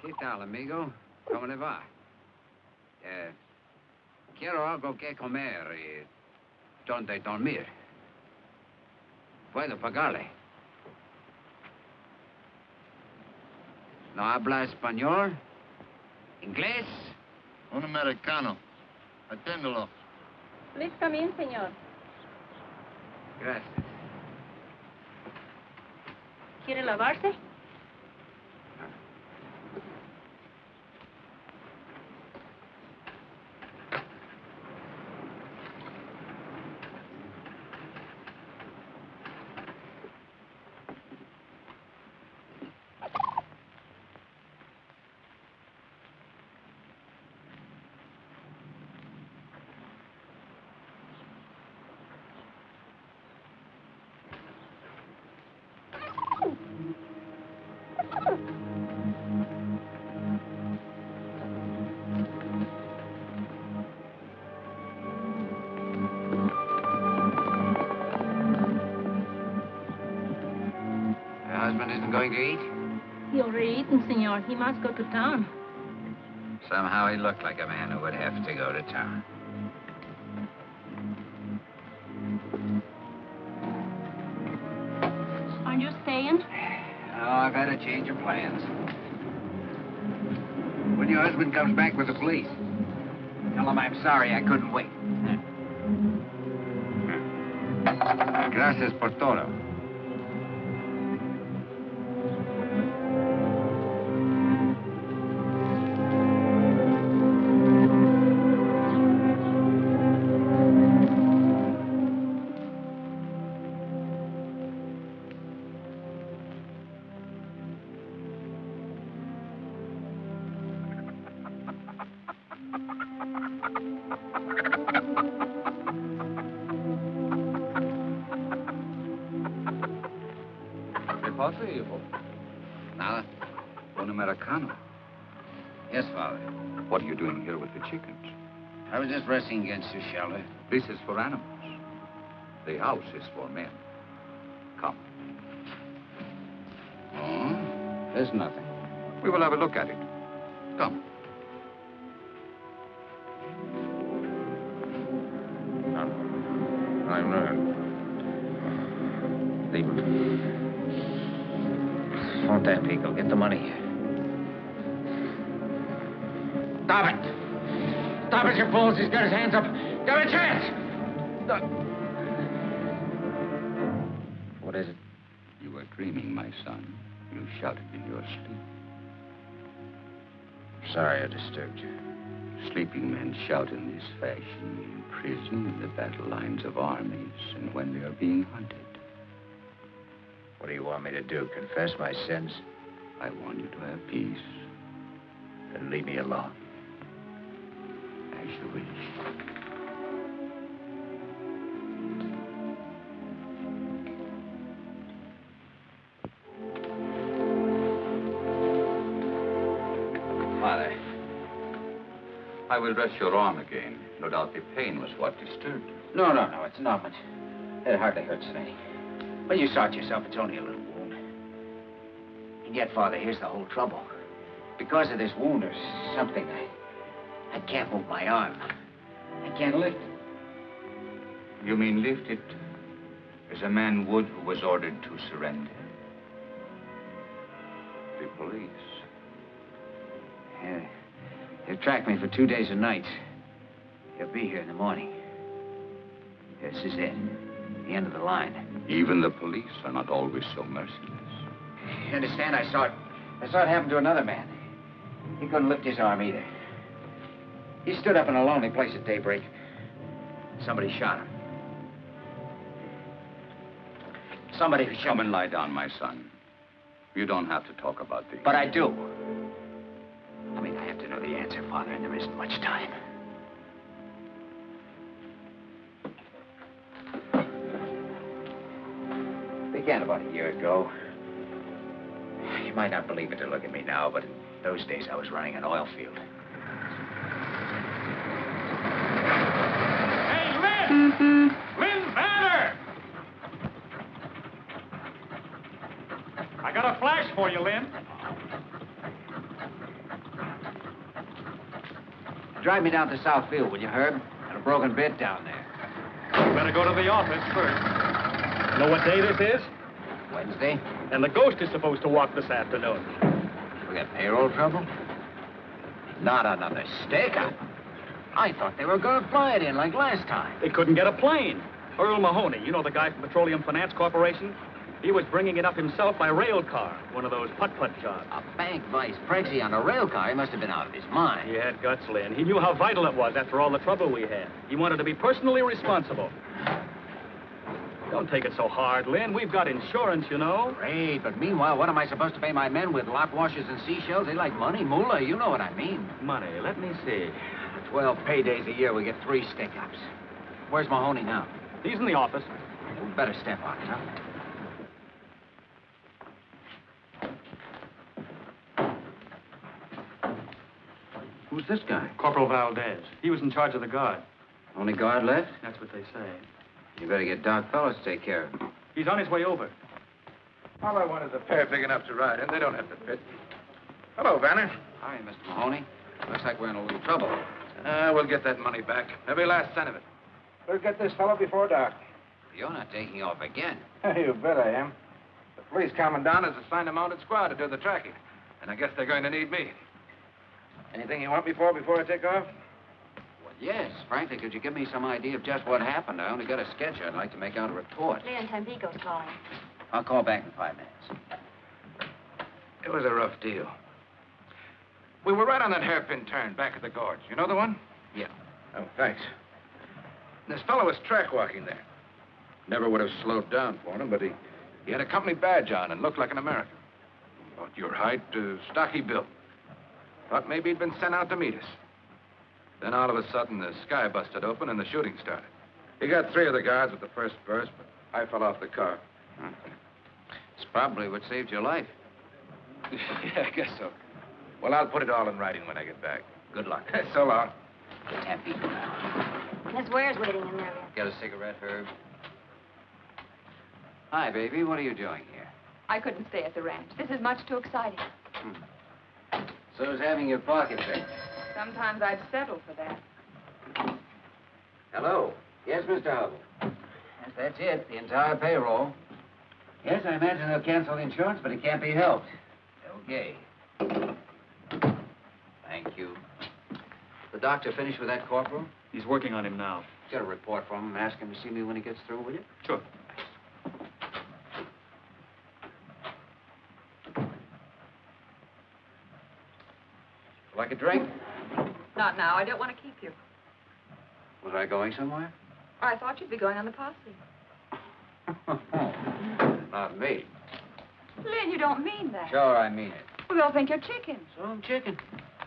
¿Qué tal, amigo? ¿Cómo le va? Quiero algo que comer y donde dormir. Puedo pagarle. ¿No habla español? ¿Inglés? Un americano. Aténdelo. Please come in, señor. Gracias. ¿Quiere lavarse? Going to eat? He already eaten, senor. He must go to town. Somehow he looked like a man who would have to go to town. Aren't you staying? Oh, I've had a change of plans. When your husband comes back with the police, tell him I'm sorry I couldn't wait. Gracias por todo. see, hijo? Nada. Un americano. Yes, Father. What are you doing here with the chickens? I was just resting against your shelter. This is for animals. The house is for men. Come. Oh? There's nothing. We will have a look at it. Come. I'm leave him. Won't that Pico? Get the money. Stop it! Stop it, you fools! He's got his hands up. Give him a chance! What is it? You were dreaming, my son. You shouted in your sleep. Sorry I disturbed you. Sleeping men shout in this fashion in prison, in the battle lines of armies, and when they are being hunted. What do you want me to do? Confess my sins? I want you to have peace. Then leave me alone. As you wish. Father. I will dress your arm again. No doubt the pain was what disturbed you. No, it's not much. It hardly hurts any. Well, you saw it yourself. It's only a little wound. And yet, Father, here's the whole trouble. Because of this wound, there's something. I can't move my arm. I can't lift it. You mean lift it as a man would who was ordered to surrender? The police. Yeah. They've tracked me for 2 days and nights. They'll be here in the morning. This is it. The end of the line. Even the police are not always so merciless. You understand? I saw it happen to another man. He couldn't lift his arm either. He stood up in a lonely place at daybreak. Somebody shot him. Somebody who shot him. Come and lie down, my son. You don't have to talk about the... But I do. I mean, I have to know the answer, Father, and there isn't much time. Began about a year ago. You might not believe it to look at me now, but in those days I was running an oil field. Hey, Lin! Lin Vanner! I got a flash for you, Lin. Drive me down to South Field, will you, Herb? Got a broken bit down there. You better go to the office first. Know what day this is? Wednesday? And the ghost is supposed to walk this afternoon. We got payroll trouble? Not another stake-up. I thought they were going to fly it in like last time. They couldn't get a plane. Earl Mahoney, you know the guy from Petroleum Finance Corporation? He was bringing it up himself by rail car, one of those putt-putt jobs. A bank vice prexy on a rail car? He must have been out of his mind. He had guts, Lin. He knew how vital it was after all the trouble we had. He wanted to be personally responsible. Don't take it so hard, Lin. We've got insurance, you know. Great, but meanwhile, what am I supposed to pay my men with lock washers and seashells? They like money, moolah, you know what I mean. Money, let me see. 12 paydays a year, we get 3 stick-ups. Where's Mahoney now? He's in the office. We better step on it, huh? Who's this guy? Corporal Valdez. He was in charge of the guard. Only guard left? That's what they say. You better get Doc Fellows to take care of him. He's on his way over. All I want is a pair big enough to ride in. They don't have to fit. Hello, Vanner. Hi, Mr. Mahoney. Looks like we're in a little trouble. We'll get that money back. Every last cent of it. We'll get this fellow before dark. You're not taking off again. You bet I am. The police commandant has assigned a mounted squad to do the tracking. And I guess they're going to need me. Anything you want me for before I take off? Well, yes. Frankly, could you give me some idea of just what happened? I only got a sketch. I'd like to make out a report. Leon Tampico's calling. I'll call back in 5 minutes. It was a rough deal. We were right on that hairpin turn back at the gorge. You know the one? Yeah. Oh, thanks. This fellow was track walking there. Never would have slowed down for him, but he had a company badge on and looked like an American. About your height, stocky built. Thought maybe he'd been sent out to meet us. Then all of a sudden, the sky busted open and the shooting started. He got 3 of the guards with the first burst, but I fell off the car. It's probably what saved your life. Yeah, I guess so. Well, I'll put it all in writing when I get back. Good luck. So long. The 10 people now. Miss Ware's waiting in there. Got a cigarette, Herb? Hi, baby. What are you doing here? I couldn't stay at the ranch. This is much too exciting. So is having your pocket picked. Sometimes I'd settle for that. Hello. Yes, Mr. Hubble. Yes, that's it. The entire payroll. Yes, I imagine they'll cancel the insurance, but it can't be helped. Okay. Thank you. The doctor finished with that corporal? He's working on him now. Get a report from him. Ask him to see me when he gets through, will you? Sure. Like a drink? Not now. I don't want to keep you. Was I going somewhere? I thought you'd be going on the posse. Not me. Lynn, you don't mean that. Sure, I mean it. Well, they'll think you're chicken. So I'm chicken.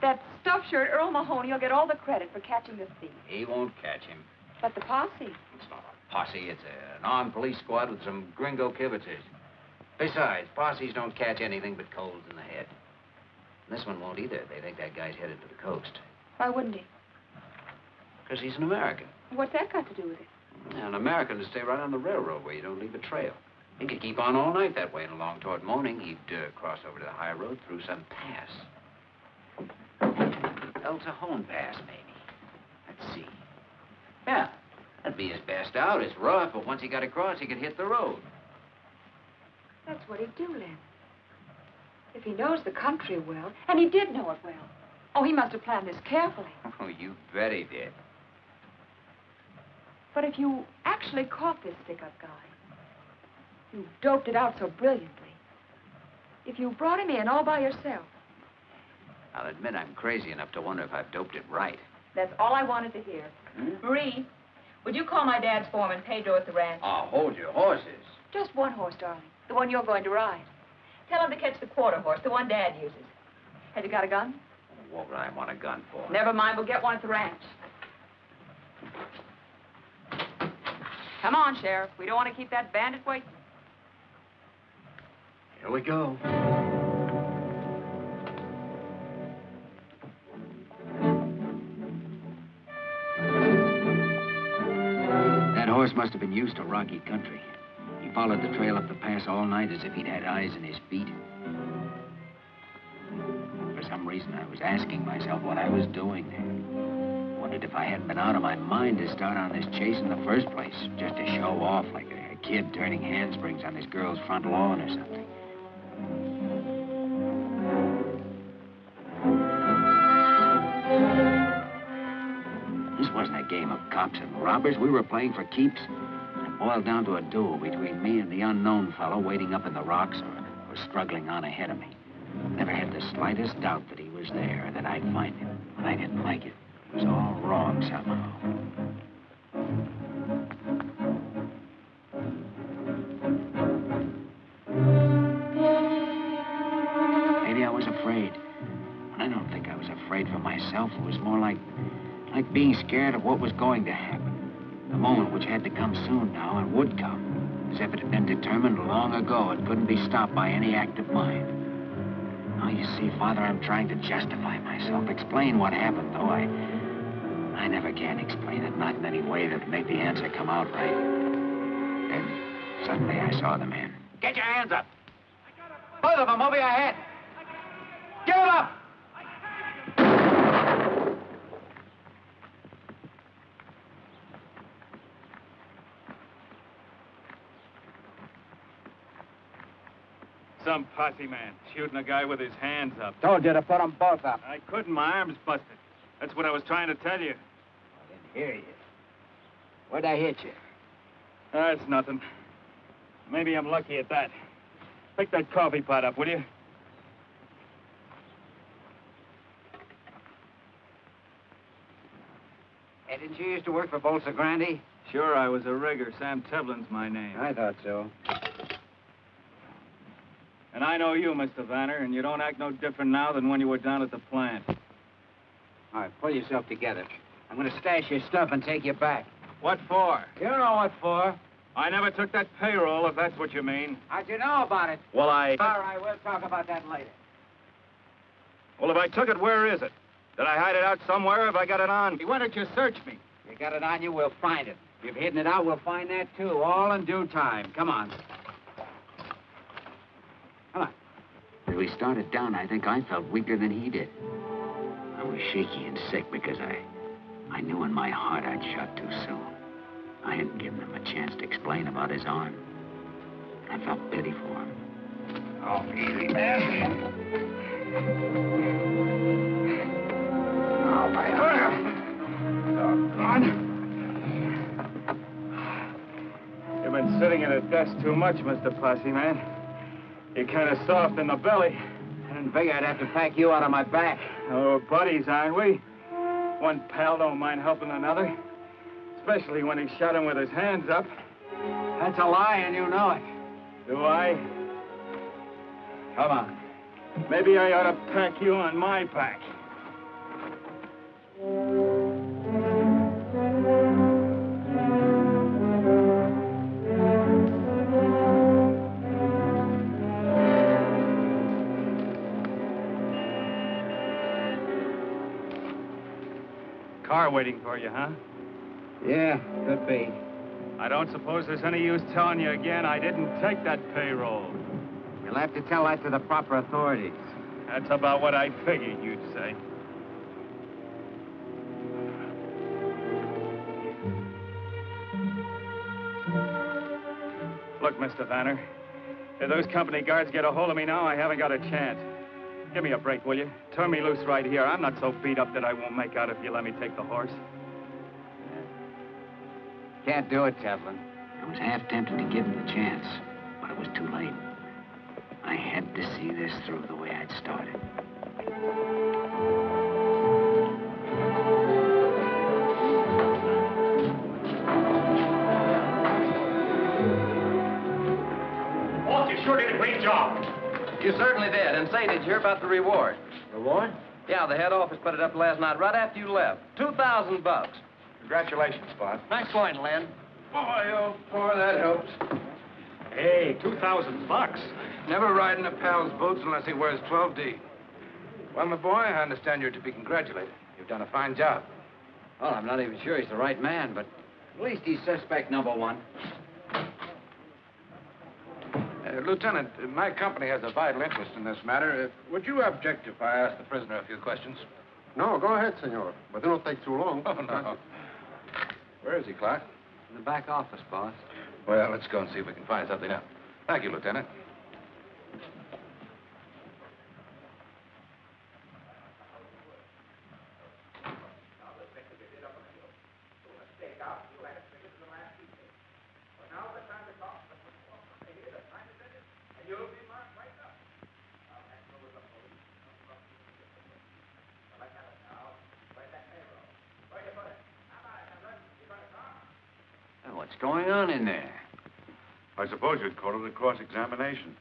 That stuffed shirt, Earl Mahoney, will get all the credit for catching the thief. He won't catch him. But the posse. It's not a posse. It's an armed police squad with some gringo kibitzers. Besides, posses don't catch anything but colds in the head. And this one won't either. They think that guy's headed to the coast. Why wouldn't he? Because he's an American. What's that got to do with it? An American to stay right on the railroad where you don't leave a trail. He could keep on all night that way, and along toward morning, he'd cross over to the high road through some pass. El Cajon Pass, maybe. Let's see. Yeah, that'd be his best out. It's rough, but once he got across, he could hit the road. That's what he'd do, Lynn. If he knows the country well, and he did know it well. Oh, he must have planned this carefully. Oh, you bet he did. But if you actually caught this stick-up guy, you doped it out so brilliantly. If you brought him in all by yourself. I'll admit I'm crazy enough to wonder if I've doped it right. That's all I wanted to hear. Marie, would you call my dad's foreman, Pedro, at the ranch? Oh, hold your horses. Just one horse, darling. The one you're going to ride. Tell him to catch the quarter horse, the one Dad uses. Has he got a gun? What would I want a gun for? Never mind, we'll get one at the ranch. Come on, Sheriff. We don't want to keep that bandit waiting. Here we go. That horse must have been used to rocky country. He followed the trail up the pass all night as if he'd had eyes in his feet. For some reason, I was asking myself what I was doing there. Wondered if I hadn't been out of my mind to start on this chase in the first place, just to show off like a kid turning handsprings on his girl's front lawn or something. This wasn't a game of cops and robbers. We were playing for keeps. It boiled down to a duel between me and the unknown fellow waiting up in the rocks or struggling on ahead of me. Never had the slightest doubt that he was there, that I'd find him. But I didn't like it. It was all wrong somehow. Maybe I was afraid. But I don't think I was afraid for myself. It was more like being scared of what was going to happen. The moment which had to come soon now and would come. As if it had been determined long ago. It couldn't be stopped by any act of mine. Now, you see, Father, I'm trying to justify myself. Explain what happened, though. I never can explain it. Not in any way that'd make the answer come out right. Then, suddenly, I saw the man. Get your hands up! Both of them over your head! Give them up! Some posse man shooting a guy with his hands up. Told you to put them both up. I couldn't. My arm's busted. That's what I was trying to tell you. I didn't hear you. Where'd I hit you? That's nothing. Maybe I'm lucky at that. Pick that coffee pot up, will you? Hey, didn't you used to work for Bolsa Grande? Sure, I was a rigger. Sam Tevlin's my name. I thought so. And I know you, Mr. Vanner, and you don't act no different now than when you were down at the plant. All right, pull yourself together. I'm going to stash your stuff and take you back. What for? You know what for. I never took that payroll, if that's what you mean. How'd you know about it? Well, All right, we'll talk about that later. Well, if I took it, where is it? Did I hide it out somewhere? Have I got it on? Why don't you search me? If you got it on you, we'll find it. If you've hidden it out, we'll find that, too, all in due time. Come on. Come on. As we started down, I think I felt weaker than he did. I was shaky and sick because I knew in my heart I'd shot too soon. I hadn't given him a chance to explain about his arm. I felt pity for him. Oh, easy, man. Oh, my arm. Doggone. You've been sitting at a desk too much, Mr. Posse, man. You're kind of soft in the belly. I didn't figure I'd have to pack you out of my back. Oh, we're buddies, aren't we? One pal don't mind helping another. Especially when he shot him with his hands up. That's a lie, and you know it. Do I? Come on. Maybe I ought to pack you on my back. Car waiting for you, huh? Yeah, could be. I don't suppose there's any use telling you again I didn't take that payroll. You'll have to tell that to the proper authorities. That's about what I figured you'd say. Look, Mr. Vanner, if those company guards get a hold of me now, I haven't got a chance. Give me a break, will you? Turn me loose right here. I'm not so beat up that I won't make out if you let me take the horse. Can't do it, Chaplain. I was half tempted to give him the chance, but it was too late. I had to see this through the way I'd started. Boss, you sure did a great job. You certainly did. And say, did you hear about the reward? Reward? Yeah, the head office put it up last night right after you left. $2,000. Congratulations, Spot. Nice going, Lin. Boy, oh, boy, that helps. Hey, $2,000. Never ride in a pal's boots unless he wears 12D. Well, my boy, I understand you're to be congratulated. You've done a fine job. Well, I'm not even sure he's the right man, but at least he's suspect number one. Lieutenant, my company has a vital interest in this matter. Would you object if I ask the prisoner a few questions? No, go ahead, senor. But they don't take too long. Oh, no. Where is he, Clark? In the back office, boss. Well, let's go and see if we can find something out. Thank you, Lieutenant. What's going on in there? I suppose you'd call it a cross-examination.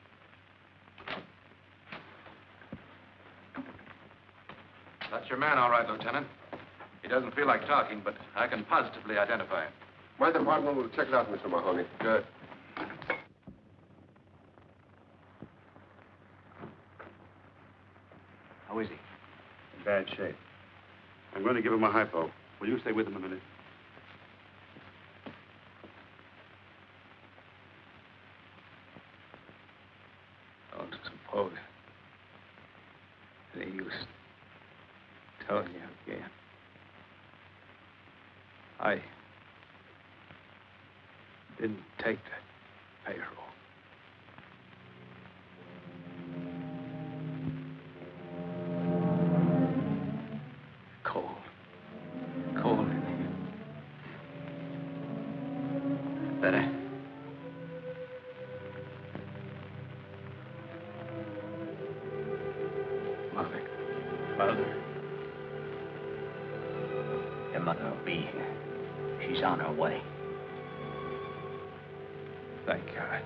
That's your man, all right, Lieutenant. He doesn't feel like talking, but I can positively identify him. My department will check it out, Mr. Mahoney. Good. How is he? In bad shape. I'm going to give him a hypo. Will you stay with him a minute? Don't suppose any use telling you again. I didn't take that payroll. Cold in here. Better? Mother. Your mother will be here. She's on her way. Thank God.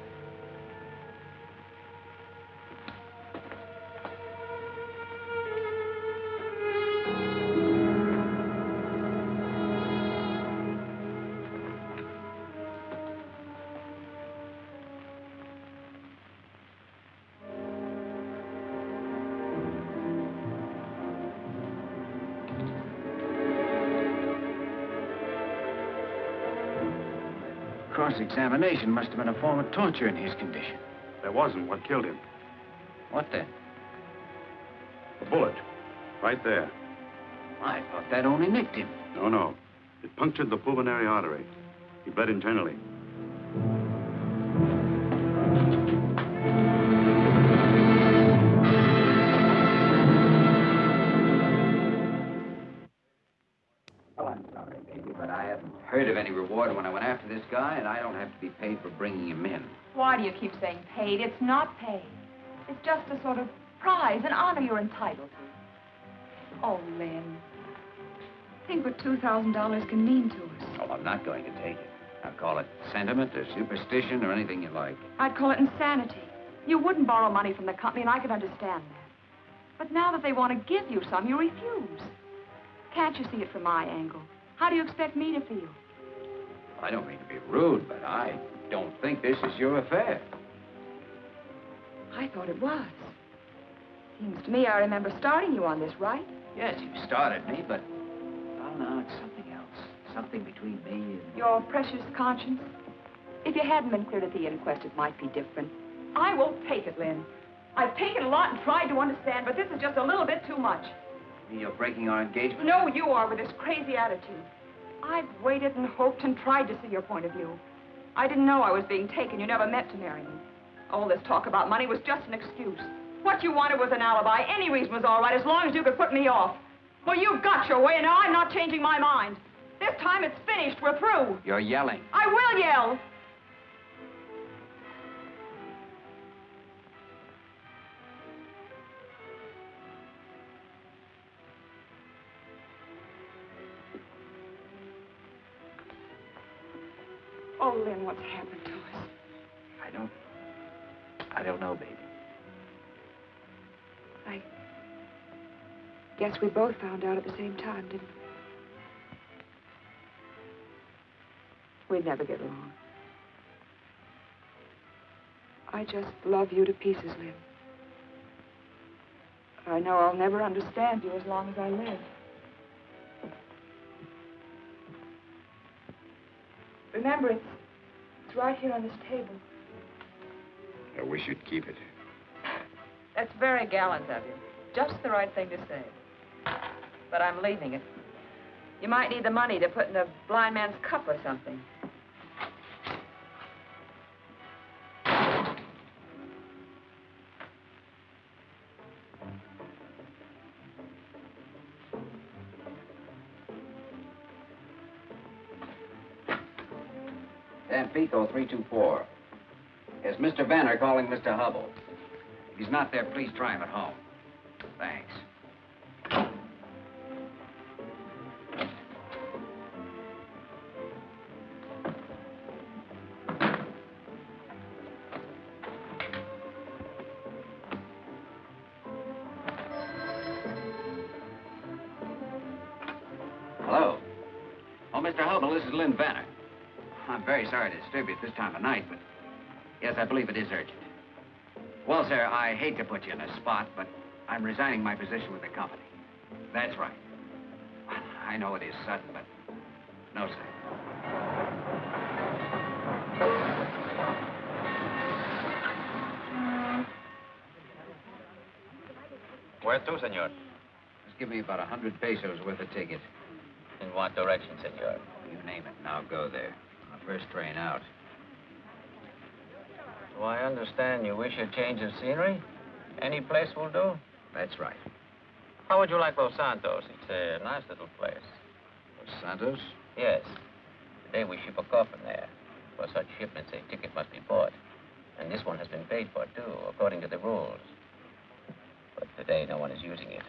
cross-examination must have been a form of torture in his condition. There wasn't. What killed him? What then? A bullet. Right there. I thought that only nicked him. No. It punctured the pulmonary artery. He bled internally. Well, I'm sorry, baby, but I haven't heard of any reward when I went after this guy, and I don't have to be paid for bringing him in. Why do you keep saying paid? It's not paid. It's just a sort of prize, an honor you're entitled to. Oh, Lin. Think what $2,000 can mean to us. Oh, I'm not going to take it. I'll call it sentiment or superstition or anything you like. I'd call it insanity. You wouldn't borrow money from the company, and I could understand that. But now that they want to give you some, you refuse. Can't you see it from my angle? How do you expect me to feel? I don't mean to be rude, but I don't think this is your affair. I thought it was. Seems to me I remember starting you on this, right? Yes, you started me, but... well, no, it's something else. Something between me and... Your precious conscience? If you hadn't been cleared at the inquest, it might be different. I won't take it, Lin. I've taken a lot and tried to understand, but this is just a little bit too much. You're breaking our engagement? No, you are, with this crazy attitude. I've waited and hoped and tried to see your point of view. I didn't know I was being taken. You never meant to marry me. All this talk about money was just an excuse. What you wanted was an alibi. Any reason was all right, as long as you could put me off. Well, you got your way, and now I'm not changing my mind. This time it's finished. We're through. You're yelling. I will yell. Oh, Lin, what's happened to us? I don't know, baby. I guess we both found out at the same time, didn't we? We'd never get along. I just love you to pieces, Lin. I know I'll never understand you as long as I live. Remember, it's right here on this table. I wish you'd keep it. That's very gallant of you. Just the right thing to say. But I'm leaving it. You might need the money to put in a blind man's cup or something. Pico 324. Is Mr. Vanner calling Mr. Hubble? If he's not there, please try him at home. Thanks. Hello. Oh, Mr. Hubble, this is Lin Vanner. I'm very sorry to disturb you at this time of night, but yes, I believe it is urgent. Well, sir, I hate to put you in a spot, but I'm resigning my position with the company. That's right. I know it is sudden, but no, sir. Where to, senor? Just give me about 100 pesos worth of ticket. In what direction, senor? You name it, and I'll go there. On the first train out. So I understand you wish a change of scenery? Any place will do? That's right. How would you like Los Santos? It's a nice little place. Los Santos? Yes. Today we ship a coffin there. For such shipments, a ticket must be bought. And this one has been paid for, too, according to the rules. But today, no one is using it.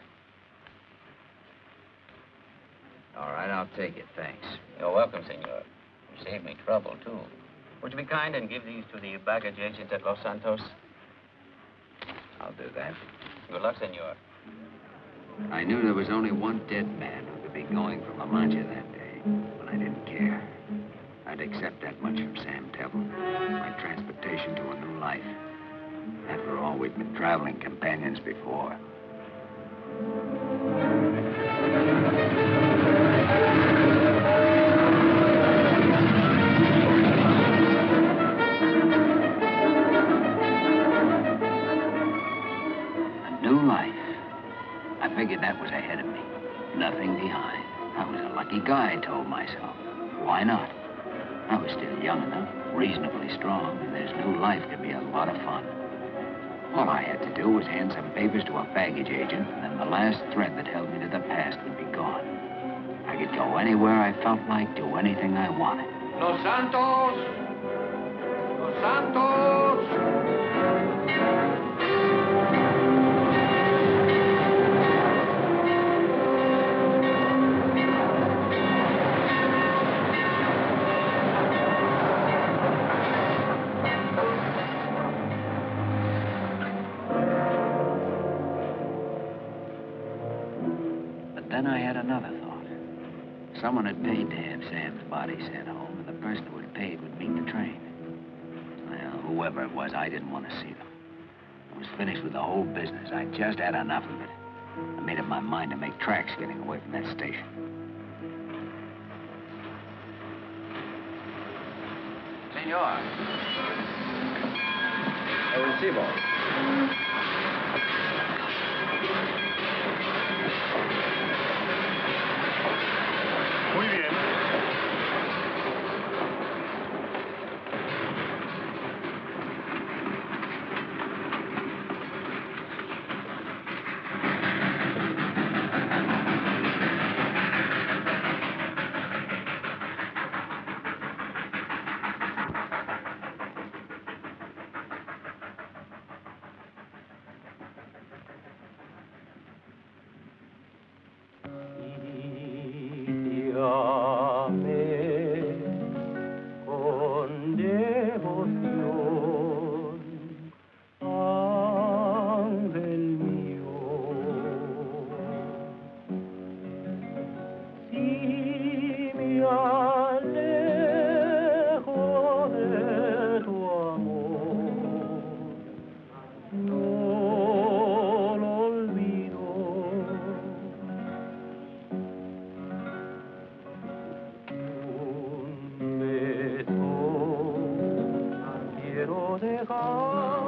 All right, I'll take it, thanks. You're welcome, senor. You saved me trouble, too. Would you be kind and give these to the baggage agent at Los Santos? I'll do that. Good luck, senor. I knew there was only one dead man who could be going from La Mancha that day, but I didn't care. I'd accept that much from Sam Temple. My transportation to a new life. After all, we'd been traveling companions before. behind. I was a lucky guy, I told myself. Why not? I was still young enough, reasonably strong, and this new life could be a lot of fun. All I had to do was hand some papers to a baggage agent, and then the last thread that held me to the past would be gone. I could go anywhere I felt like, do anything I wanted. Los Santos! Los Santos! Then I had another thought. Someone had paid to have Sam's body sent home, and the person who had paid would meet the train. Well, whoever it was, I didn't want to see them. I was finished with the whole business. I just had enough of it. I made up my mind to make tracks getting away from that station. Senor. Recibo. Muy bien.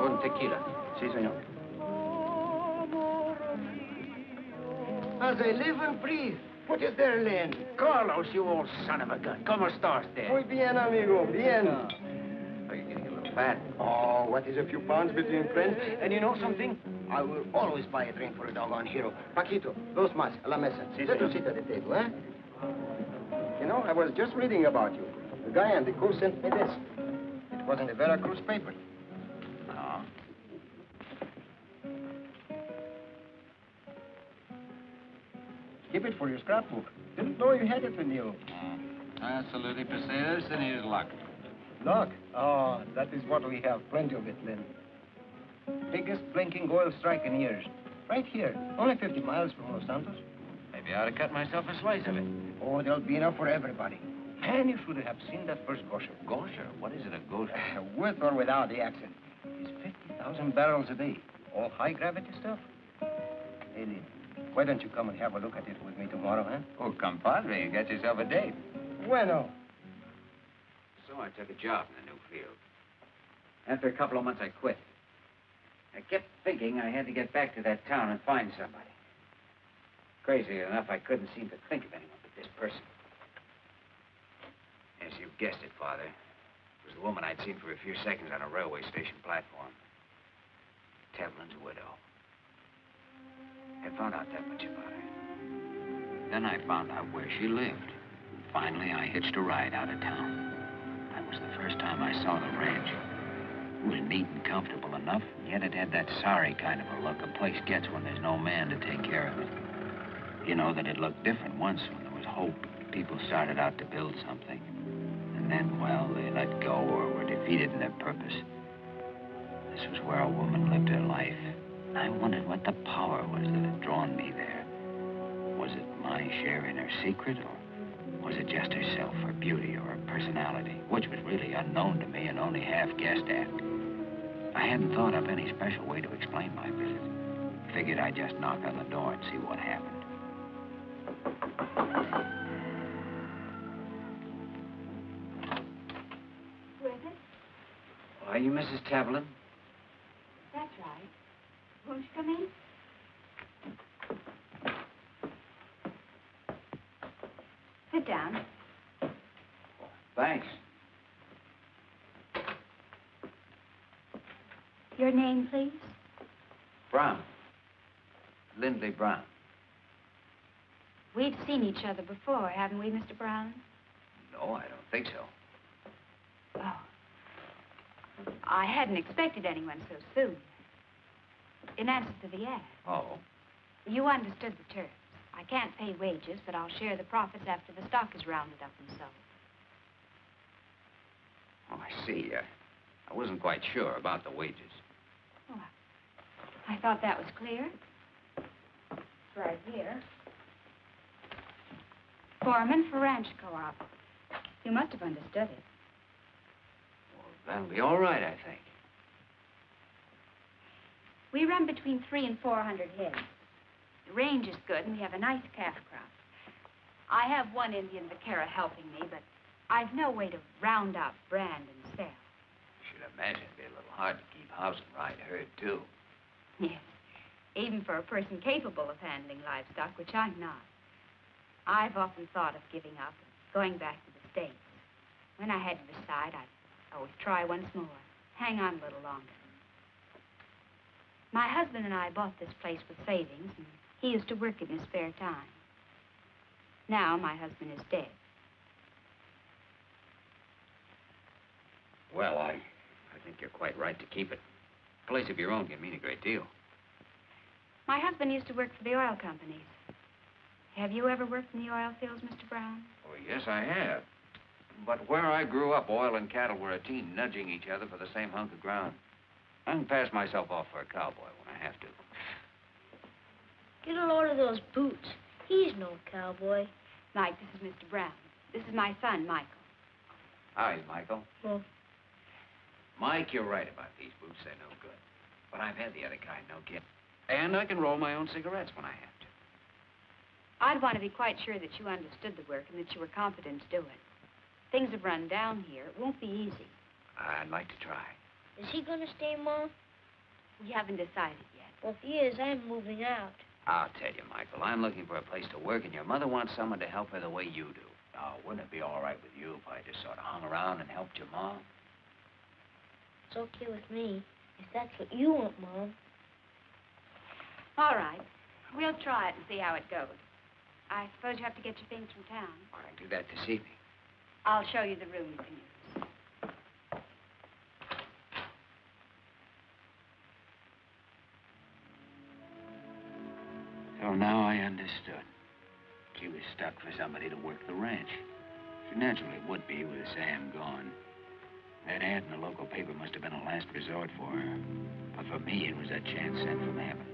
Un tequila. Sí, señor. As I live and breathe. What is there, Lin? Carlos, you old son of a gun. ¿Cómo estás there? Muy bien, amigo, bien. Are you getting a little fat? Oh, what is a few pounds between friends? And you know something? I will always buy a drink for a doggone hero. Paquito, dos más, a la mesa. Sí, Let señor. us sit at the table, eh? You know, I was just reading about you. The guy on the coast sent me this. It was in the Veracruz paper. No. Keep it for your scrapbook. Didn't know you had it with you. Absolutely precise and his luck. Look. Oh, that is what we have. Plenty of it, Lin. Biggest blinking oil strike in years. Right here. Only 50 miles from Los Santos. Maybe I ought to cut myself a slice of it. Oh, there'll be enough for everybody. Man, you should have seen that first gosher. Gosher? What is it, a gosher? With or without the accent. It's 50,000 barrels a day. All high-gravity stuff. Hey, Lin, why don't you come and have a look at it with me tomorrow, huh? Oh, compadre, you got yourself a date. Bueno. So I took a job in the new field. After a couple of months, I quit. I kept thinking I had to get back to that town and find somebody. Crazy enough, I couldn't seem to think of anyone but this person. Yes, you guessed it, Father. It was the woman I'd seen for a few seconds on a railway station platform. Tevlin's widow. I found out that much about her. Then I found out where she lived. Finally, I hitched a ride out of town. That was the first time I saw the ranch. It was neat and comfortable enough, and yet it had that sorry kind of a look a place gets when there's no man to take care of it. You know that it looked different once when there was hope. People started out to build something. And then, well, they let go or were defeated in their purpose. This was where a woman lived her life. I wondered what the power was that had drawn me there. Was it my share in her secret, or was it just herself, her beauty, or her personality, which was really unknown to me and only half guessed at? I hadn't thought of any special way to explain my visit. Figured I'd just knock on the door and see what happened. Who is it? Are you Mrs. Tevlin? That's right. Won't you come in? Sit down. Thanks. Your name, please? Brown. Lindley Brown. We've seen each other before, haven't we, Mr. Brown? No, I don't think so. Oh. I hadn't expected anyone so soon. In answer to the ad. Oh? You understood the terms. I can't pay wages, but I'll share the profits after the stock is rounded up and sold. Oh, I see. I wasn't quite sure about the wages. Oh, I thought that was clear. It's right here. Foreman for ranch co-op. You must have understood it. Well, that'll be all right, I think. We run between 300 and 400 heads. The range is good, and we have a nice calf crop. I have one Indian vaquera helping me, but I've no way to round up, brand, and sell. Should imagine it'd be a little hard to keep house and ride herd, too. Yes, even for a person capable of handling livestock, which I'm not. I've often thought of giving up and going back to the States. When I had to decide, I'd always try once more, hang on a little longer. My husband and I bought this place with savings, and he used to work in his spare time. Now my husband is dead. Well, I think you're quite right to keep it. A place of your own can mean a great deal. My husband used to work for the oil companies. Have you ever worked in the oil fields, Mr. Brown? Oh, yes, I have. But where I grew up, oil and cattle were a team nudging each other for the same hunk of ground. I can pass myself off for a cowboy when I have to. Get a load of those boots. He's no cowboy. Mike, this is Mr. Brown. This is my son, Michael. Hi, Michael. Well, Mike, you're right about these boots. They're no good. But I've had the other kind, no kid. And I can roll my own cigarettes when I have to. I'd want to be quite sure that you understood the work and that you were competent to do it. Things have run down here. It won't be easy. I'd like to try. is he gonna stay, Mom? We haven't decided yet. Well, if he is, I'm moving out. I'll tell you, Michael, I'm looking for a place to work, and your mother wants someone to help her the way you do. Now, wouldn't it be all right with you if I just sort of hung around and helped your mom? It's okay with me, if that's what you want, Mom. All right. We'll try it and see how it goes. I suppose you have to get your things from town. I can do that this evening. I'll show you the room you can use. So now I understood. She was stuck for somebody to work the ranch. She naturally would be with Sam gone. That ad in the local paper must have been a last resort for her. But for me, it was a chance sent from heaven.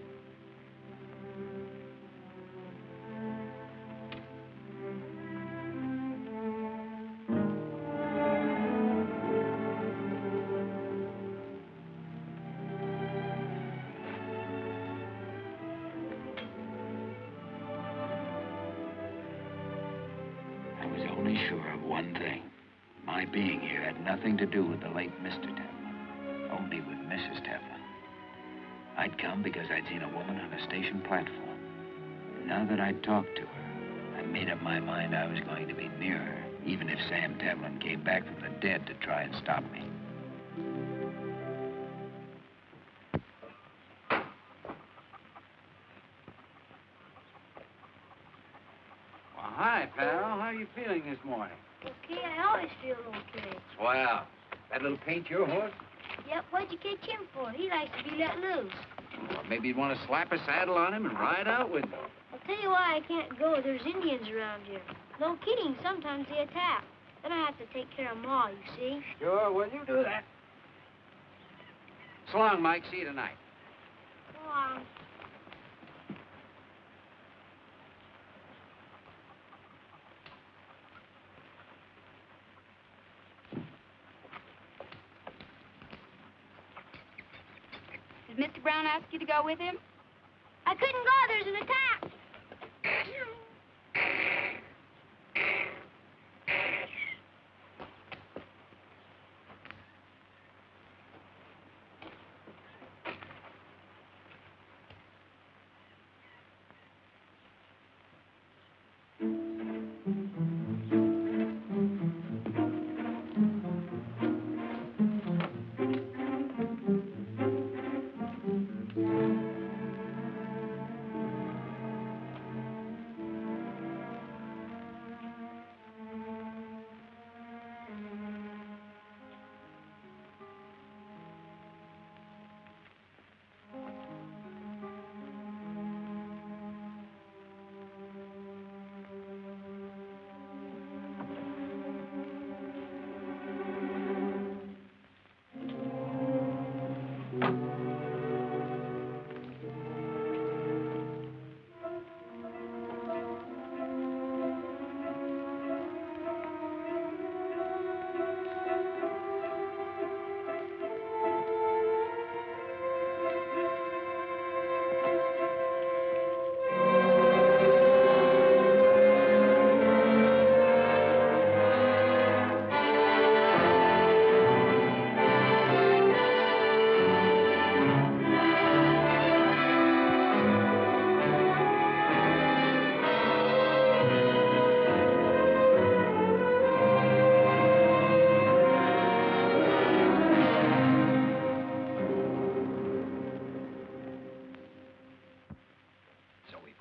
Being here had nothing to do with the late Mr. Teflon, only with Mrs. Teflon. I'd come because I'd seen a woman on a station platform. And now that I'd talked to her, I made up my mind I was going to be near her, even if Sam Teflon came back from the dead to try and stop me. Well, hi, pal. How are you feeling this morning? Okay, I always feel okay. Swell. That little paint your horse? Yep, what'd you catch him for? He likes to be let loose. Well, maybe you'd want to slap a saddle on him and ride out with him. I'll tell you why I can't go. There's Indians around here. No kidding, sometimes they attack. Then I have to take care of Ma, you see. Sure, well, you do that. So long, Mike. See you tonight. Go on. Did Mr. Brown ask you to go with him? I couldn't go. There's an attack.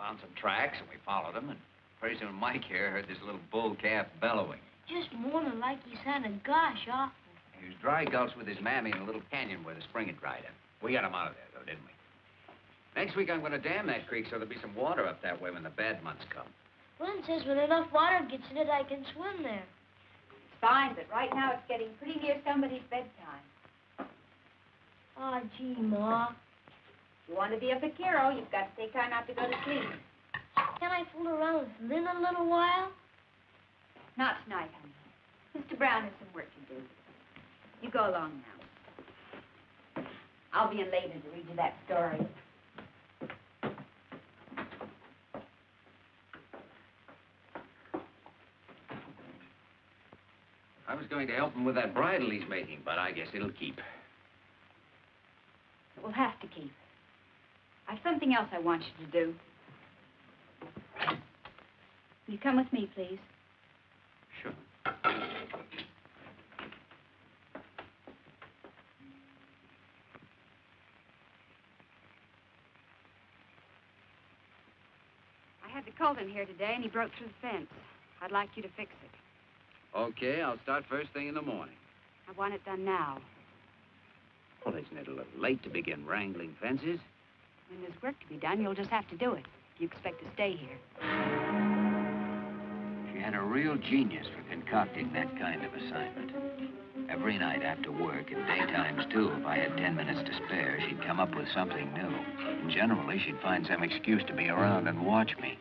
found some tracks, and we followed them, and pretty soon Mike here heard this little bull calf bellowing. Just moaning like he sounded gosh awful. He was dry gulched with his mammy in a little canyon where the spring had dried up. We got him out of there, though, didn't we? Next week, I'm going to dam that creek so there'll be some water up that way when the bad months come. Lynn says when enough water gets in it, I can swim there. It's fine, but right now it's getting pretty near somebody's bedtime. Oh, gee, Ma. If you want to be up at Carol, you've got to take time out to go to sleep. Can I fool around with Lynn a little while? Not tonight, honey. Mr. Brown has some work to do. You go along now. I'll be in later to read you that story. I was going to help him with that bridle he's making, but I guess it'll keep. It will have to keep. I've something else I want you to do. Will you come with me, please? Sure. I had the colt in here today, and he broke through the fence. I'd like you to fix it. Okay, I'll start first thing in the morning. I want it done now. Well, isn't it a little late to begin wrangling fences? When there's work to be done, you'll just have to do it. If you expect to stay here. She had a real genius for concocting that kind of assignment. Every night after work, and daytimes too, if I had 10 minutes to spare, she'd come up with something new. And generally, she'd find some excuse to be around and watch me.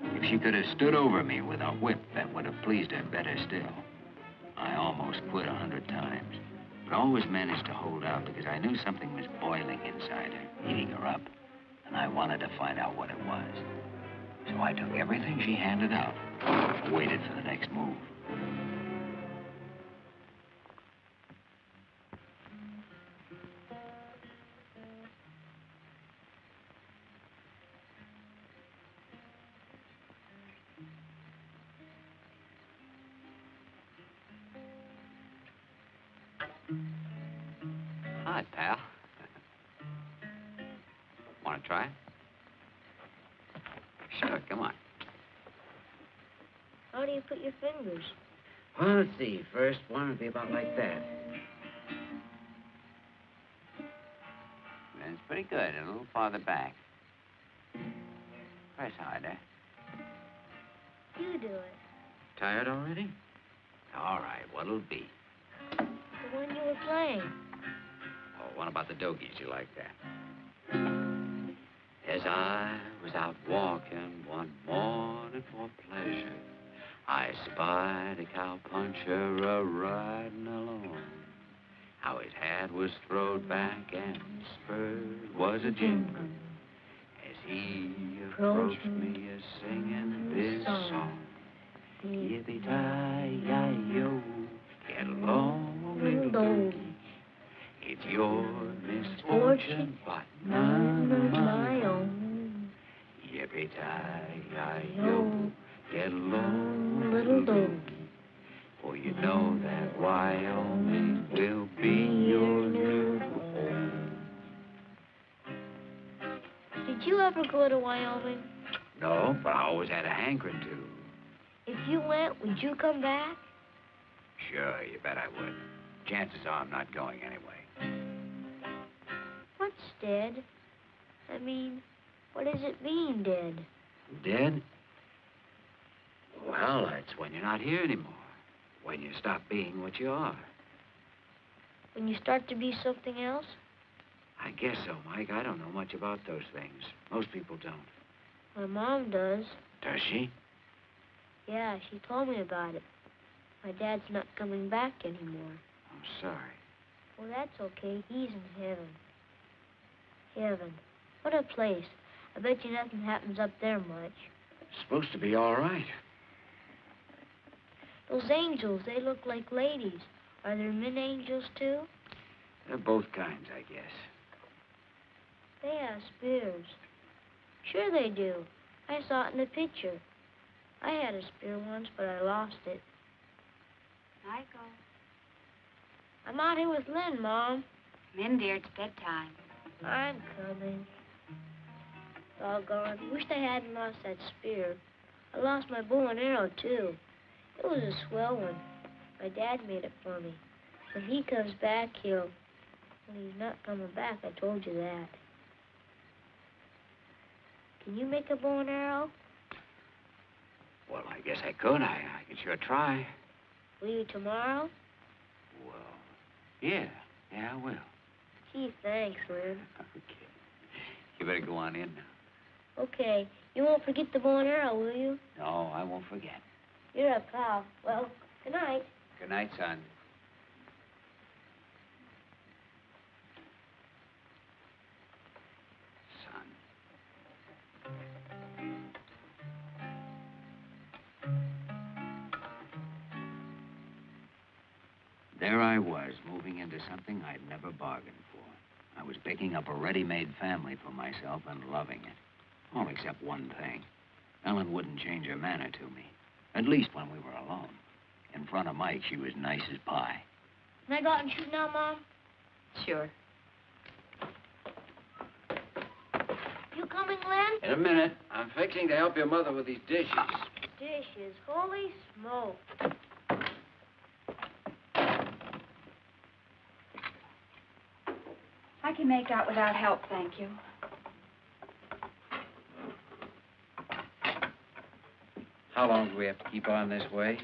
If she could have stood over me with a whip, that would have pleased her better still. I almost quit 100 times, but always managed to hold out because I knew something was boiling inside her, eating her up, and I wanted to find out what it was. So I took everything she handed out, waited for the next move. Hi, pal. Want to try it? Sure, come on. How do you put your fingers? Well, let's see. First one would be about like that. That's pretty good. A little farther back. Press harder. You do it. Tired already? All right, what'll it be? The one you were playing. Oh, what about the Dogies? You like that? As I was out walking one morning for pleasure, I spied a cowpuncher a-riding along. How his hat was throwed back and his spurs was a-jingling as he approached me a-singing this song. Yippee-ki-yi-yo, get along, little doggy. It's your misfortune, but none of my own. Yippee-ki-yi-yo, get along, little doggy. For you know that Wyoming will be your new home. Did you ever go to Wyoming? No, but I always had a hankering to. If you went, would you come back? Sure, you bet I would. Chances are I'm not going anyway. What's dead? I mean, what does it mean, dead? Dead? Well, that's when you're not here anymore. When you stop being what you are. When you start to be something else? I guess so, Mike. I don't know much about those things. Most people don't. My mom does. Does she? Yeah, she told me about it. My dad's not coming back anymore. I'm sorry. Well, that's okay. He's in heaven. Heaven. What a place. I bet you nothing happens up there much. It's supposed to be all right. Those angels, they look like ladies. Are there men angels, too? They're both kinds, I guess. They have spears. Sure they do. I saw it in the picture. I had a spear once, but I lost it. Michael. I'm out here with Lynn, Mom. Come in, dear. It's bedtime. I'm coming. Doggone. Wished I hadn't lost that spear. I lost my bow and arrow, too. It was a swell one. My dad made it for me. When he comes back, he'll... Well, he's not coming back, I told you that. Can you make a bow and arrow? Well, I guess I could. I could sure try. Will you tomorrow? Well, yeah. Yeah, I will. Gee, thanks, Lin. Okay. You better go on in now. Okay. You won't forget the bow and arrow, will you? No, I won't forget. You're a pal. Well, good night. Good night, son. There I was, moving into something I'd never bargained for. I was picking up a ready-made family for myself and loving it. All except one thing. Ellen wouldn't change her manner to me. At least when we were alone. In front of Mike, she was nice as pie. Can I go out and shoot now, Mom? Sure. You coming, Lin? In a minute. I'm fixing to help your mother with these dishes. Dishes. Holy smoke. I can make out without help, thank you. How long do we have to keep on this way?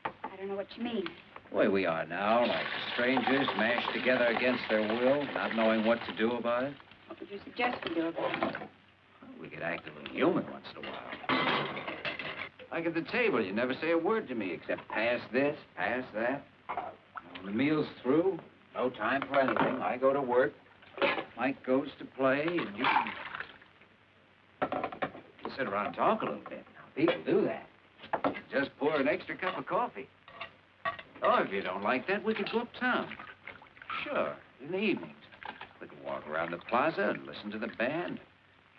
I don't know what you mean. The way we are now, like strangers mashed together against their will, not knowing what to do about it. What would you suggest we do about it? Well, we could act a little human once in a while. Like at the table, you never say a word to me except pass this, pass that. When the meal's through, no time for anything. I go to work. Mike goes to play, and you sit around and talk a little bit. Now, people do that. Just pour an extra cup of coffee. Oh, if you don't like that, we could go uptown. Sure, in the evenings. We could walk around the plaza and listen to the band.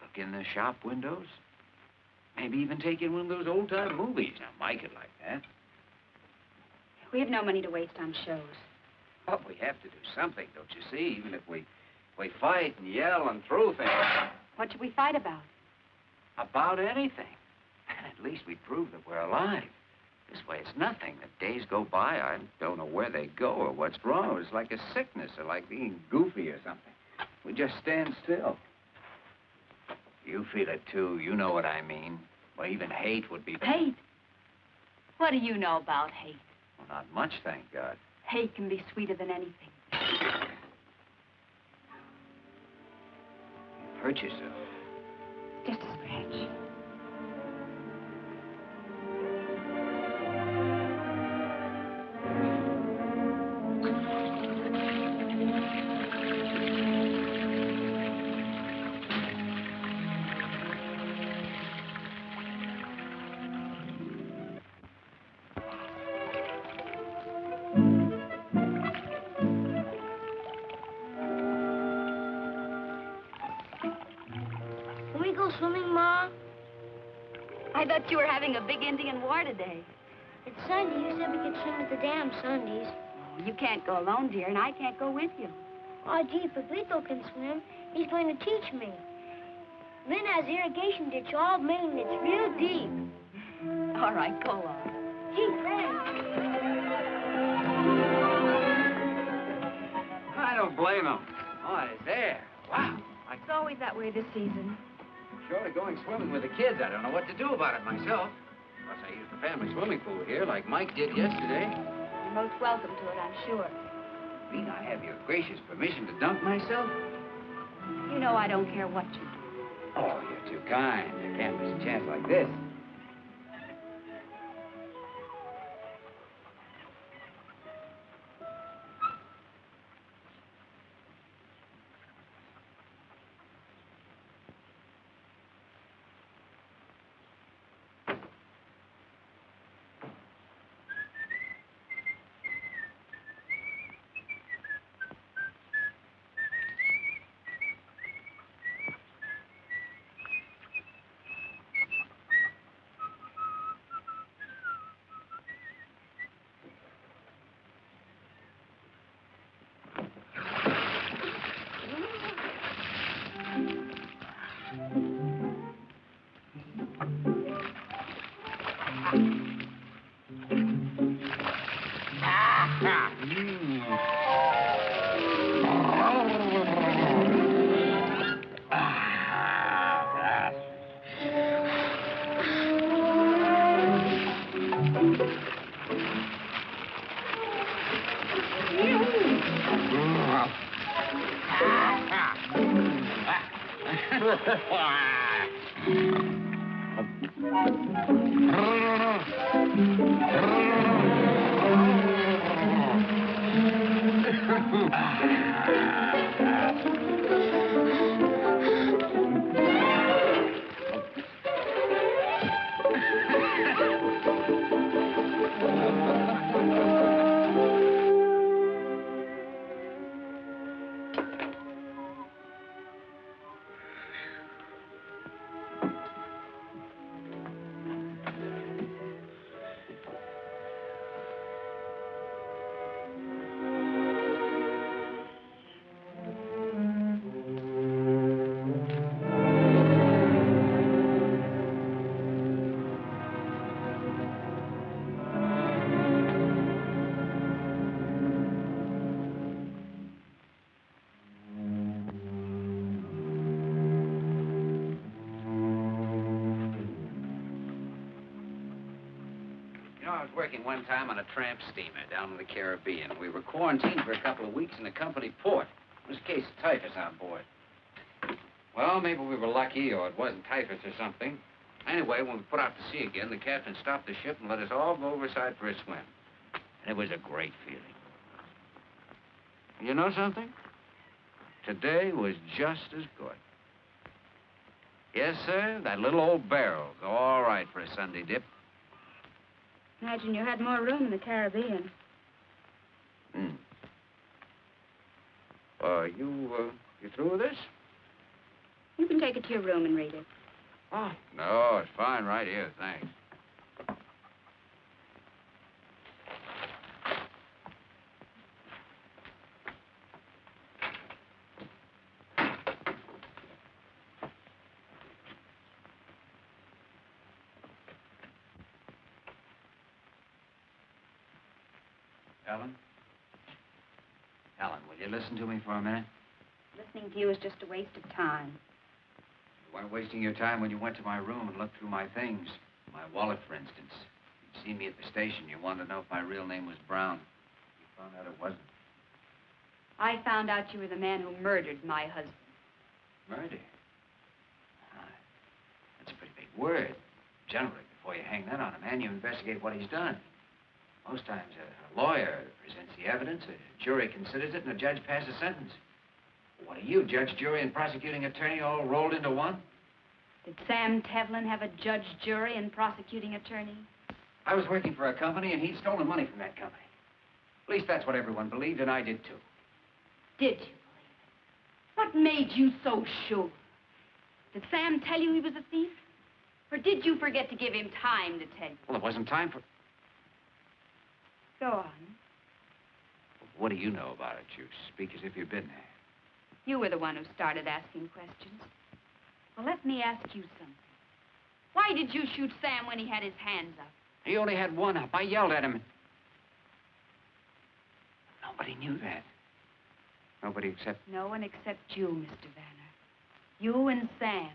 Look in the shop windows. Maybe even take in one of those old-time movies. Now, Mike would like that. We have no money to waste on shows. But we have to do something, don't you see? Even if we fight and yell and throw things. What should we fight about? About anything. And at least we prove that we're alive. This way it's nothing. The days go by, I don't know where they go or what's wrong. It's like a sickness or like being goofy or something. We just stand still. You feel it, too. You know what I mean. Well, even hate would be... Hate? What do you know about hate? Well, not much, thank God. Hate can be sweeter than anything. You've hurt yourself. Just a scratch. Swimming, Ma? I thought you were having a big Indian war today. It's Sunday. You said we could swim at the dam Sundays. Oh, you can't go alone, dear, and I can't go with you. Oh, gee, Pablito can swim. He's going to teach me. Lin has irrigation ditch all made, and it's real deep. All right, go on. Gee, thanks. I don't blame him. Oh, it's there. Wow. It's always that way this season. Short of going swimming with the kids, I don't know what to do about it myself. Plus, I use the family swimming pool here like Mike did yesterday. You're most welcome to it, I'm sure. Mean I have your gracious permission to dunk myself? You know I don't care what you do. Oh, you're too kind. You can't miss a chance like this. I was working one time on a tramp steamer down in the Caribbean. We were quarantined for a couple of weeks in a company port. There was a case of typhus on board. Well, maybe we were lucky, or it wasn't typhus or something. Anyway, when we put out to sea again, the captain stopped the ship and let us all go overside for a swim. And it was a great feeling. You know something? Today was just as good. Yes, sir, that little old barrel's all right for a Sunday dip. Imagine you had more room in the Caribbean. You through with this? You can take it to your room and read it. Oh, no, it's fine right here, thanks. Ellen? Ellen, will you listen to me for a minute? Listening to you is just a waste of time. You weren't wasting your time when you went to my room and looked through my things. My wallet, for instance. You'd seen me at the station. You wanted to know if my real name was Brown. You found out it wasn't. I found out you were the man who murdered my husband. Murder? That's a pretty big word. Generally, before you hang that on a man, you investigate what he's done. Most times, a lawyer presents the evidence, a jury considers it, and a judge passes sentence. What are you, judge, jury, and prosecuting attorney all rolled into one? Did Sam Tevlin have a judge, jury, and prosecuting attorney? I was working for a company, and he'd stolen money from that company. At least that's what everyone believed, and I did, too. Did you believe it? What made you so sure? Did Sam tell you he was a thief? Or did you forget to give him time to tell you? Well, there wasn't time for... Go on. What do you know about it? You speak as if you've been there. You were the one who started asking questions. Well, let me ask you something. Why did you shoot Sam when he had his hands up? He only had one up. I yelled at him. Nobody knew that. Nobody except... No one except you, Mr. Vanner. You and Sam.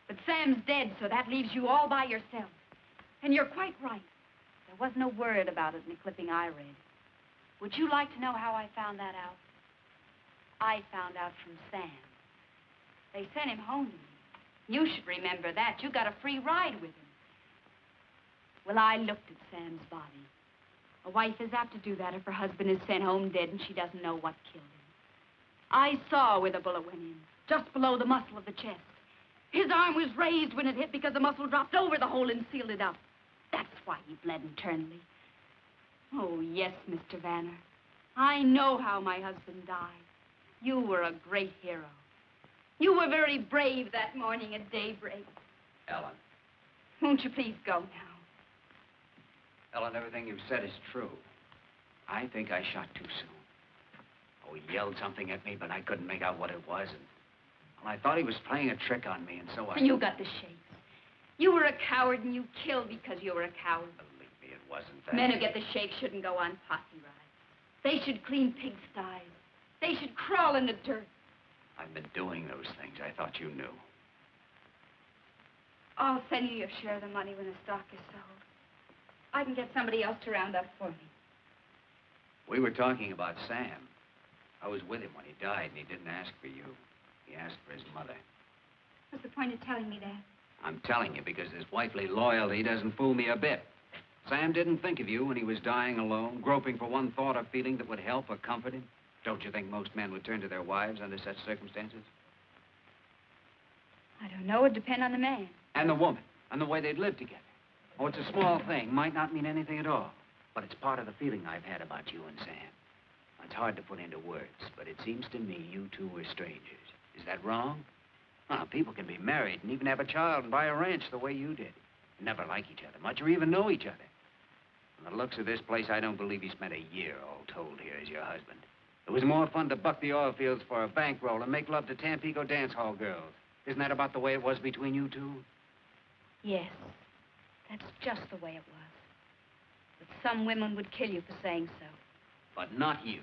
But Sam's dead, so that leaves you all by yourself. And you're quite right. There was no word about it in the clipping I read. Would you like to know how I found that out? I found out from Sam. They sent him home to me. You should remember that. You got a free ride with him. Well, I looked at Sam's body. A wife is apt to do that if her husband is sent home dead and she doesn't know what killed him. I saw where the bullet went in, just below the muscle of the chest. His arm was raised when it hit because the muscle dropped over the hole and sealed it up. That's why he bled internally. Oh, yes, Mr. Vanner. I know how my husband died. You were a great hero. You were very brave that morning at daybreak. Ellen. Won't you please go now? Ellen, everything you've said is true. I think I shot too soon. Oh, he yelled something at me, but I couldn't make out what it was. And, well, I thought he was playing a trick on me, and so I... And you got the shakes. You were a coward, and you killed because you were a coward. Believe me, it wasn't that. Men who get the shakes shouldn't go on posse rides. They should clean pigsties. They should crawl in the dirt. I've been doing those things. I thought you knew. I'll send you your share of the money when the stock is sold. I can get somebody else to round up for me. We were talking about Sam. I was with him when he died, and he didn't ask for you. He asked for his mother. What's the point of telling me that? I'm telling you because this wifely loyalty doesn't fool me a bit. Sam didn't think of you when he was dying alone, groping for one thought or feeling that would help or comfort him. Don't you think most men would turn to their wives under such circumstances? I don't know. It would depend on the man. And the woman, and the way they'd live together. Oh, it's a small thing, might not mean anything at all. But it's part of the feeling I've had about you and Sam. It's hard to put into words, but it seems to me you two were strangers. Is that wrong? Well, people can be married and even have a child and buy a ranch the way you did. Never like each other much or even know each other. From the looks of this place, I don't believe you spent a year all told here as your husband. It was more fun to buck the oil fields for a bankroll and make love to Tampico dance hall girls. Isn't that about the way it was between you two? Yes. That's just the way it was. But some women would kill you for saying so. But not you.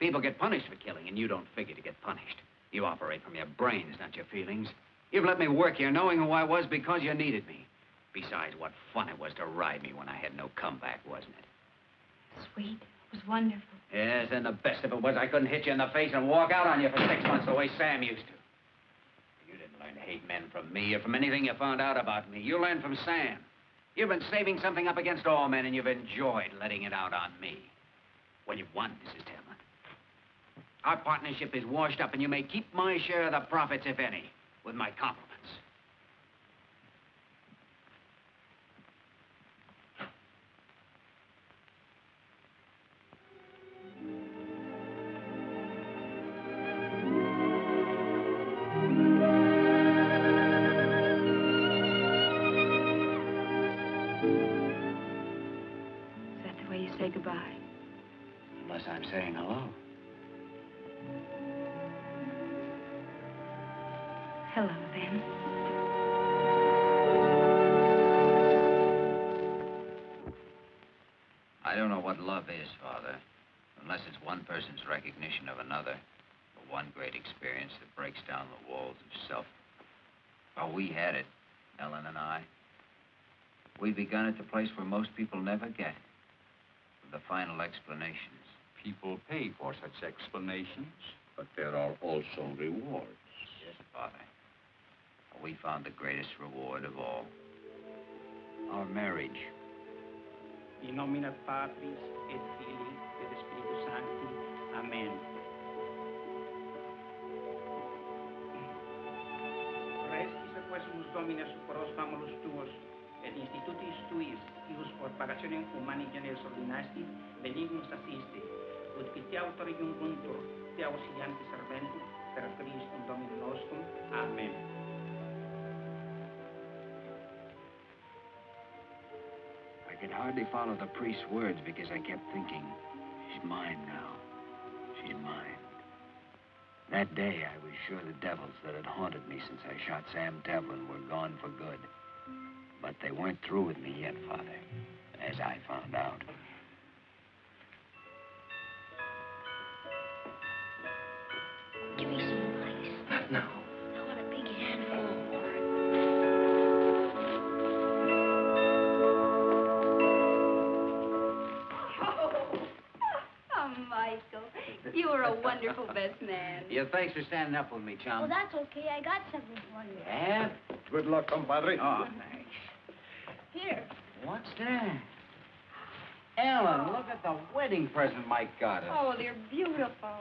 People get punished for killing, and you don't figure to get punished. You operate from your brains, not your feelings. You've let me work here knowing who I was because you needed me. Besides, what fun it was to ride me when I had no comeback, wasn't it? Sweet. It was wonderful. Yes, and the best of it was I couldn't hit you in the face and walk out on you for 6 months the way Sam used to. You didn't learn to hate men from me or from anything you found out about me. You learned from Sam. You've been saving something up against all men, and you've enjoyed letting it out on me. Well, you've won, Mrs. Tillman. Our partnership is washed up, and you may keep my share of the profits, if any, with my compliments. Say goodbye. Unless I'm saying hello. Hello, then. I don't know what love is, Father, unless it's one person's recognition of another, or one great experience that breaks down the walls of self. Well, we had it, Ellen and I. We'd begun at the place where most people never get. The final explanations. People pay for such explanations, but there are also rewards. Yes, Father. We found the greatest reward of all. Our marriage. In nomine Patris et Filii et Spiritus Sancti. Amen. Restis aquesimus Domine superos famulus tuos, et institutis tuis, ius por pagationem humani generis ordinasti, benignus assiste, ut qui te autori junguntur, te auxilianti serventur, per Christum Dominum nostrum. Amen. I could hardly follow the priest's words because I kept thinking, she's mine now. She's mine. That day, I was sure the devils that had haunted me since I shot Sam Devlin were gone for good. But they weren't through with me yet, Father, as I found out. Give me some ice. Not now. I want a big handful. Oh, Michael, you were a wonderful best man. Yeah, thanks for standing up with me, chum. Well, that's okay. I got something for you. Yeah? Good luck, compadre. Oh, thanks. Here. What's that? Ellen, look at the wedding present Mike got us. Oh, they're beautiful.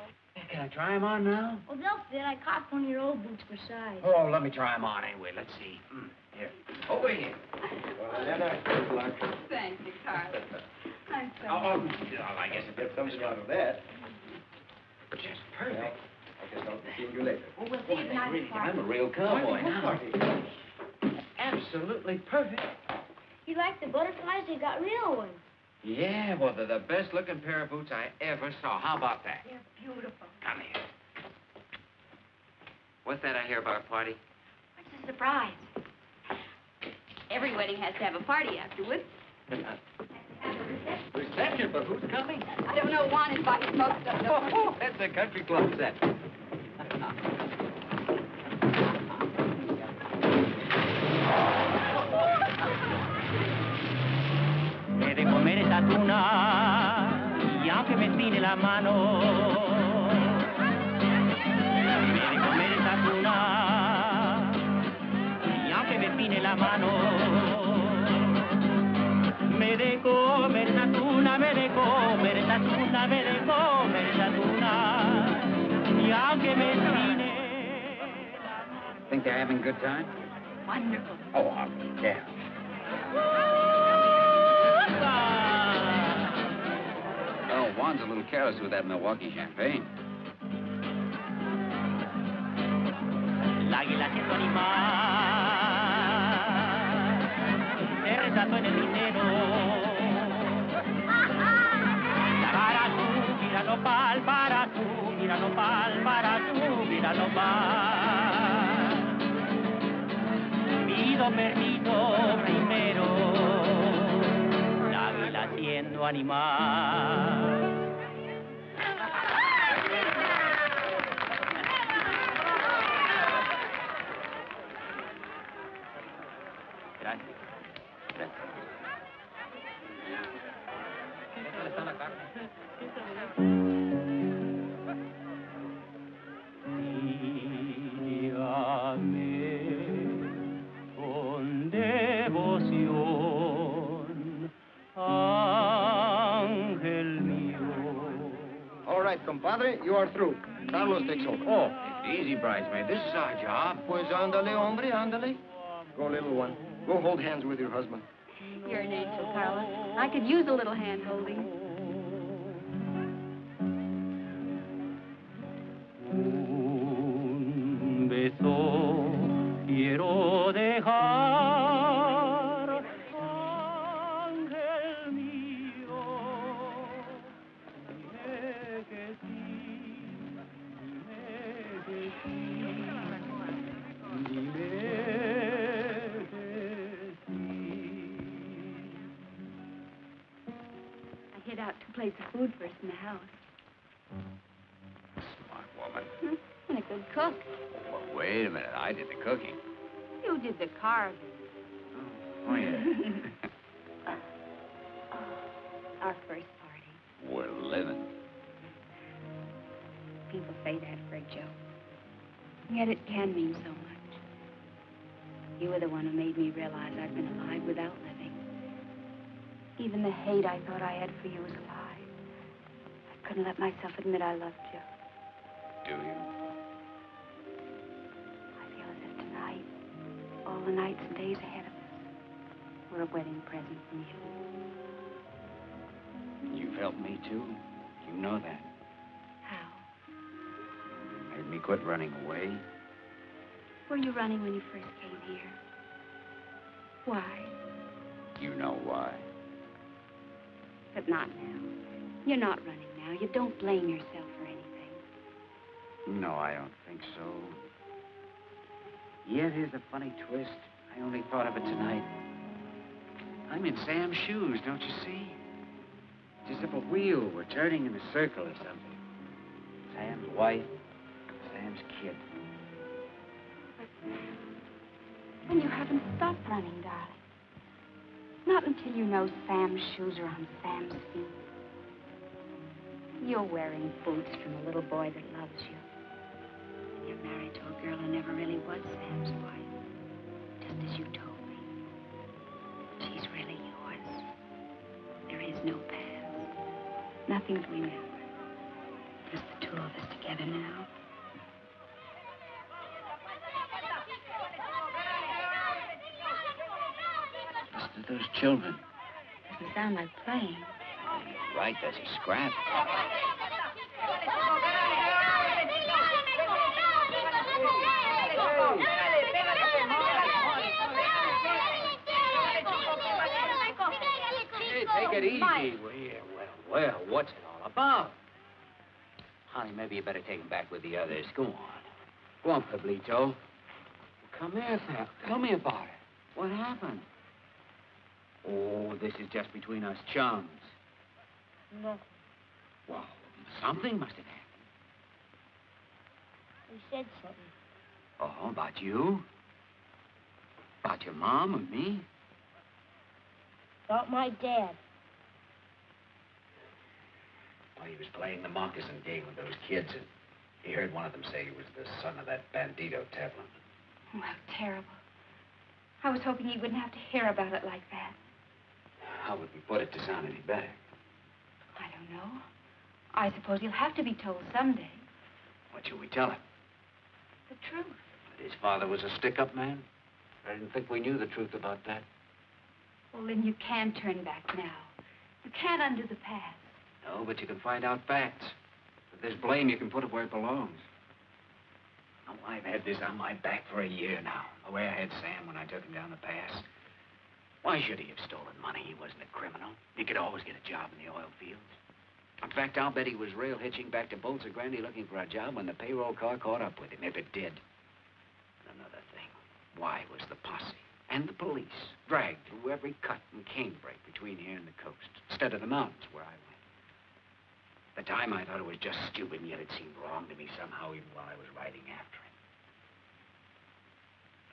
Can I try them on now? Well, they'll fit. I caught one of your old boots for size. Oh, let me try them on anyway. Let's see. Here. Over here. Good luck. Thank you, Carl. I'm so Oh, I guess it Get something out of that. just perfect. I guess I'll see you later. Well, we'll save it nice for I'm a real cowboy now. Absolutely perfect. You like the butterflies? They got real ones. Yeah, well, they're the best-looking pair of boots I ever saw. How about that? They're beautiful. Come here. What's that I hear about a party? What's the surprise? Every wedding has to have a party afterwards. Reception, but who's coming? I don't know. Juan invited most of them. Oh, that's a country club set. De comer esta tuna y aunque me espine la mano, de comer esta tuna la mano. Me de comer esa tuna, me de comer esa tuna, me de comer esa tuna. Y aunque me trine... Think they're having a good time? Wonderful. Oh, I'll be damned. Oh, Juan's a little careless with that Milwaukee champagne. El águila siendo animal, se retrató en el dinero. Para tú, mira nopal, para tú, mira nopal, para tú, mira nopal. Pido permiso primero, el águila siendo animal. Gracias. Gracias. ¿Dónde está la carne? Guíame con devoción, ángel mío. All right, compadre, you are through. Carlos takes over. Oh, it's easy, bridesmaid. This is our job. Pues ándale, hombre, ándale. Go, little one. Go hold hands with your husband. You're an angel, Carlos. I could use a little hand-holding. Un beso quiero dejar, ángel mío. Dime que sí, dime que sí, dime que sí. I hid out 2 plates of food for us in the house. Smart woman. And a good cook. Well, wait a minute. I did the cooking. You did the carving. Oh, yeah. Our first party. We're living. People say that for a joke. Yet it can mean so much. You were the one who made me realize I'd been alive without living. Even the hate I thought I had for you was a lie. I couldn't let myself admit I loved you. Do you? I feel as if tonight, all the nights and days ahead of us, were a wedding present from you. You've helped me, too. You know that. How? You made me quit running away. Were you running when you first came here? Why? You know why. But not now. You're not running now. You don't blame yourself for anything. No, I don't think so. Yet here's a funny twist. I only thought of it tonight. I'm in Sam's shoes, don't you see? It's as if a wheel were turning in a circle or something. Sam's wife, Sam's kid. And you haven't stopped running, darling. Not until you know Sam's shoes are on Sam's feet. You're wearing boots from a little boy that loves you. And you're married to a girl who never really was Sam's wife. Just as you told me. She's really yours. There is no past. Nothing to remember. Just the 2 of us together now. Listen to those children. Doesn't sound like playing. Right, does he scrap? Hey, take it easy. Well, what's it all about? Honey, maybe you better take him back with the others. Go on. Go on, Pablito. Come here, pal. Tell me about it. What happened? Oh, this is just between us chums. No. Well, something must have happened. He said something. Oh, about you? About your mom and me? About my dad. Well, he was playing the moccasin game with those kids, and he heard one of them say he was the son of that bandito Tevlin. Oh, how terrible. I was hoping he wouldn't have to hear about it like that. How would we put it to sound any better? I don't know. I suppose he'll have to be told someday. What should we tell him? The truth. That his father was a stick-up man? I didn't think we knew the truth about that. Well, Lin, you can't turn back now. You can't undo the past. No, but you can find out facts. If there's blame, you can put it where it belongs. Oh, I've had this on my back for a year now. The way I had Sam when I took him down the pass. Why should he have stolen money? He wasn't a criminal. He could always get a job in the oil fields. In fact, I'll bet he was rail hitching back to Bolsa Grande looking for a job when the payroll car caught up with him, if it did. Another thing. Why was the posse and the police dragged through every cut and canebrake between here and the coast, instead of the mountains where I went? At the time, I thought it was just stupid, and yet it seemed wrong to me somehow, even while I was riding after him.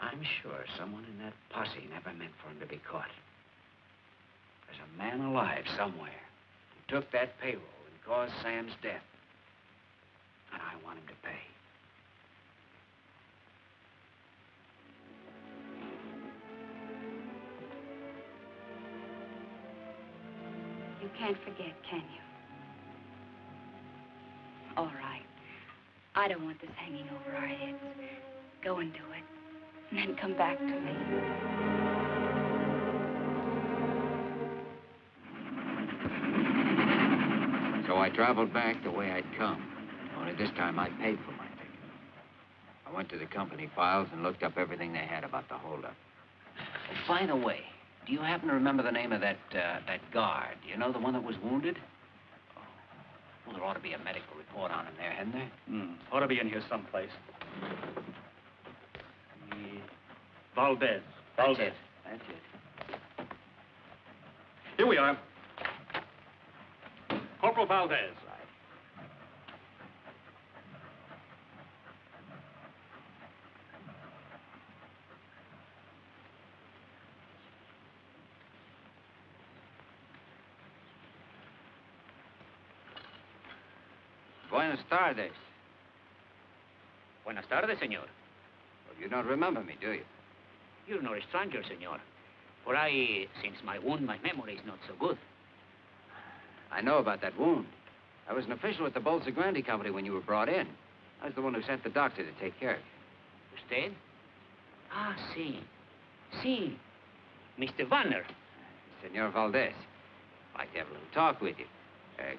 I'm sure someone in that posse never meant for him to be caught. There's a man alive somewhere who took that payroll and caused Sam's death. And I want him to pay. You can't forget, can you? All right. I don't want this hanging over our heads. Go and do it. And then come back to me. So I traveled back the way I'd come. Only this time I paid for my ticket. I went to the company files and looked up everything they had about the holdup. Oh, by the way, do you happen to remember the name of that guard? You know, the one that was wounded? Well, there ought to be a medical report on him there, hadn't there? Ought to be in here someplace. Valdez. Valdez. That's it. Here we are. Corporal Valdez. Buenas tardes. Buenas tardes, señor. Well, you don't remember me, do you? You're not a stranger, senor. For since my wound, my memory is not so good. I know about that wound. I was an official at the Bolsa Grande company when you were brought in. I was the one who sent the doctor to take care of you. Usted? Ah, sí. Sí. Mr. Vanner. Senor Valdez. I'd like to have a little talk with you.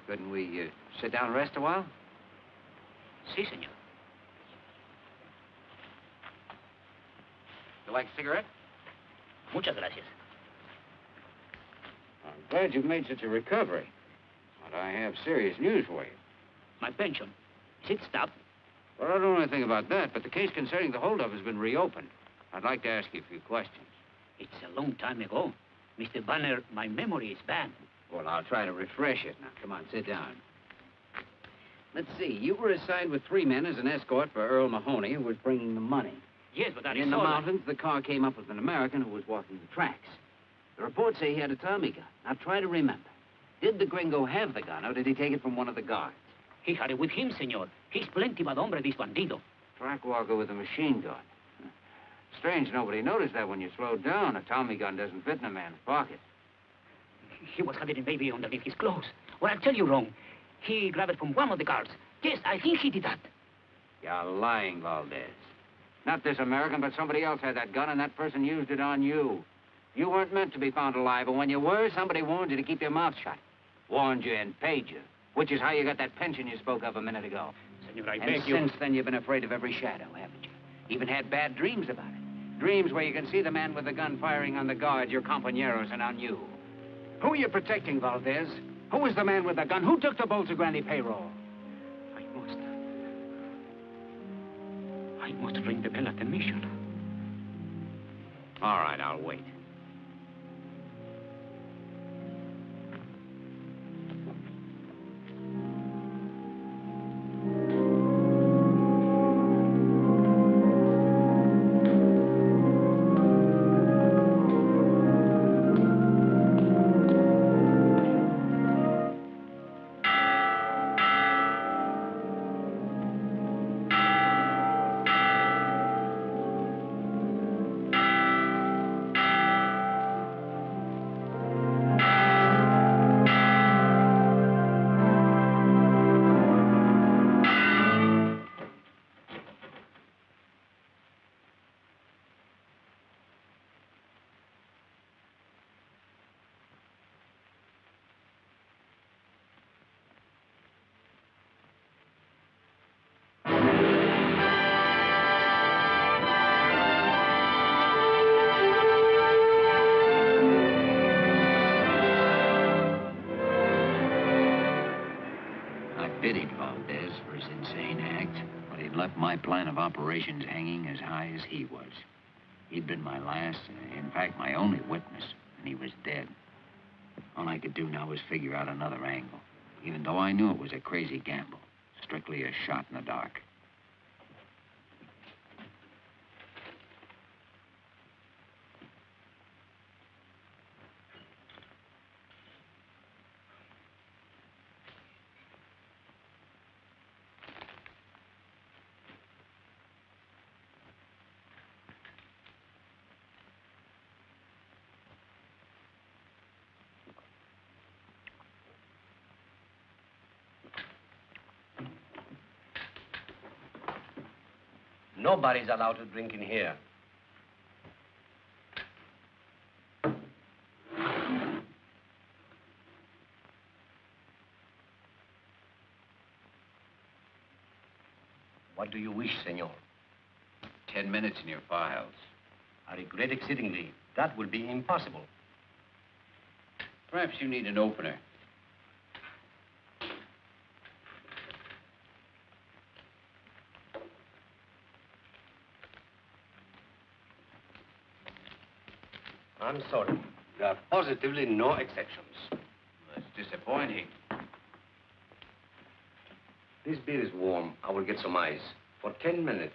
Couldn't we sit down and rest a while? Sí, senor. You like a cigarette? Muchas gracias. I'm glad you've made such a recovery. But I have serious news for you. My pension. Is it stopped? Well, I don't know anything about that, but the case concerning the holdup has been reopened. I'd like to ask you a few questions. It's a long time ago. Mr. Vanner, my memory is bad. Well, I'll try to refresh it. Now, come on, sit down. Let's see. You were assigned with 3 men as an escort for Earl Mahoney, who was bringing the money. Yes, but that in the mountains, the car came up with an American who was walking the tracks. The reports say he had a Tommy gun. Now, try to remember. Did the gringo have the gun, or did he take it from one of the guards? He had it with him, senor. He's plenty bad hombre, this bandido. Track walker with a machine gun. Strange nobody noticed that when you slowed down. A Tommy gun doesn't fit in a man's pocket. He was hiding maybe underneath his clothes. Or I'll tell you wrong. He grabbed it from one of the guards. Yes, I think he did that. You're lying, Valdez. Not this American, but somebody else had that gun, and that person used it on you. You weren't meant to be found alive, but when you were, somebody warned you to keep your mouth shut. Warned you and paid you, which is how you got that pension you spoke of a minute ago. Senor, I and beg you... since then, you've been afraid of every shadow, haven't you? Even had bad dreams about it. Dreams where you can see the man with the gun firing on the guards, your compañeros, and on you. Who are you protecting, Valdez? Who was the man with the gun? Who took the Bolsa Grande payroll? I must ring the bell at the mission. All right, I'll wait. pitied Valdez for his insane act, but he'd left my plan of operations hanging as high as he was. He'd been my last, in fact, my only witness, and he was dead. All I could do now was figure out another angle, even though I knew it was a crazy gamble, strictly a shot in the dark. Nobody's allowed to drink in here. What do you wish, senor? 10 minutes in your files. I regret exceedingly. That will be impossible. Perhaps you need an opener. I'm sorry. There are positively no exceptions. That's disappointing. This beer is warm. I will get some ice. For 10 minutes.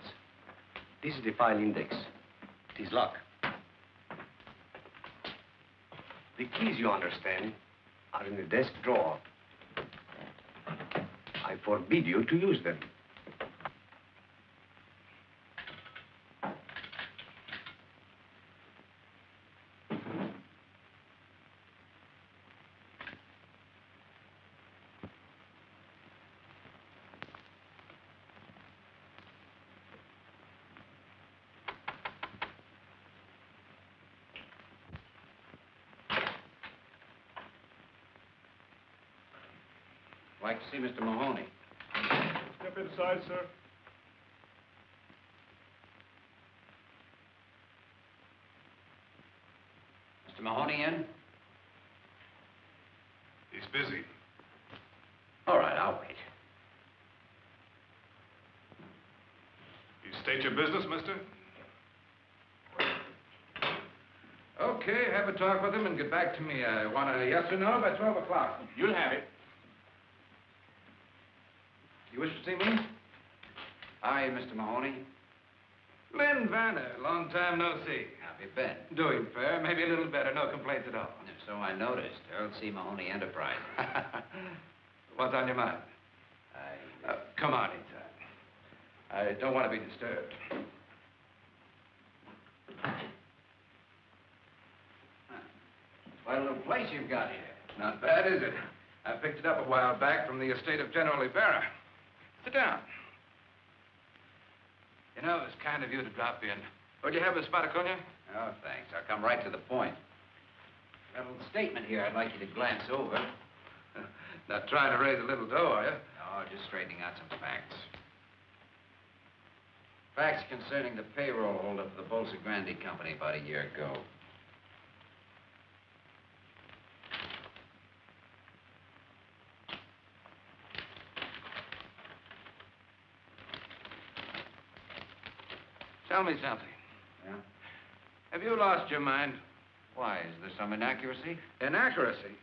This is the file index. It is locked. The keys, you understand, are in the desk drawer. I forbid you to use them. Like to see Mr. Mahoney. Step inside, sir. Mr. Mahoney in? He's busy. All right, I'll wait. You state your business, mister? Okay, have a talk with him and get back to me. I want a yes or no by 12 o'clock. You'll have it. You wish to see me? Hi, Mr. Mahoney. Lin Vanner, long time no see. How have you been? Doing fair, maybe a little better, no complaints at all. So I noticed. Earl C. Mahoney Enterprise. What's on your mind? Come on inside. I don't want to be disturbed. Quite a little place you've got here. Not bad, is it? I picked it up a while back from the estate of General Ibarra. Sit down. You know, it was kind of you to drop in. Would you have a spot of cognac? Oh, thanks. I'll come right to the point. Got a little statement here I'd like you to glance over. Not trying to raise a little dough, are you? No, just straightening out some facts. Facts concerning the payroll holdup for the Bolsa Grande Company about a year ago. Tell me something. Yeah? Have you lost your mind? Why, is there some inaccuracy? Inaccuracy?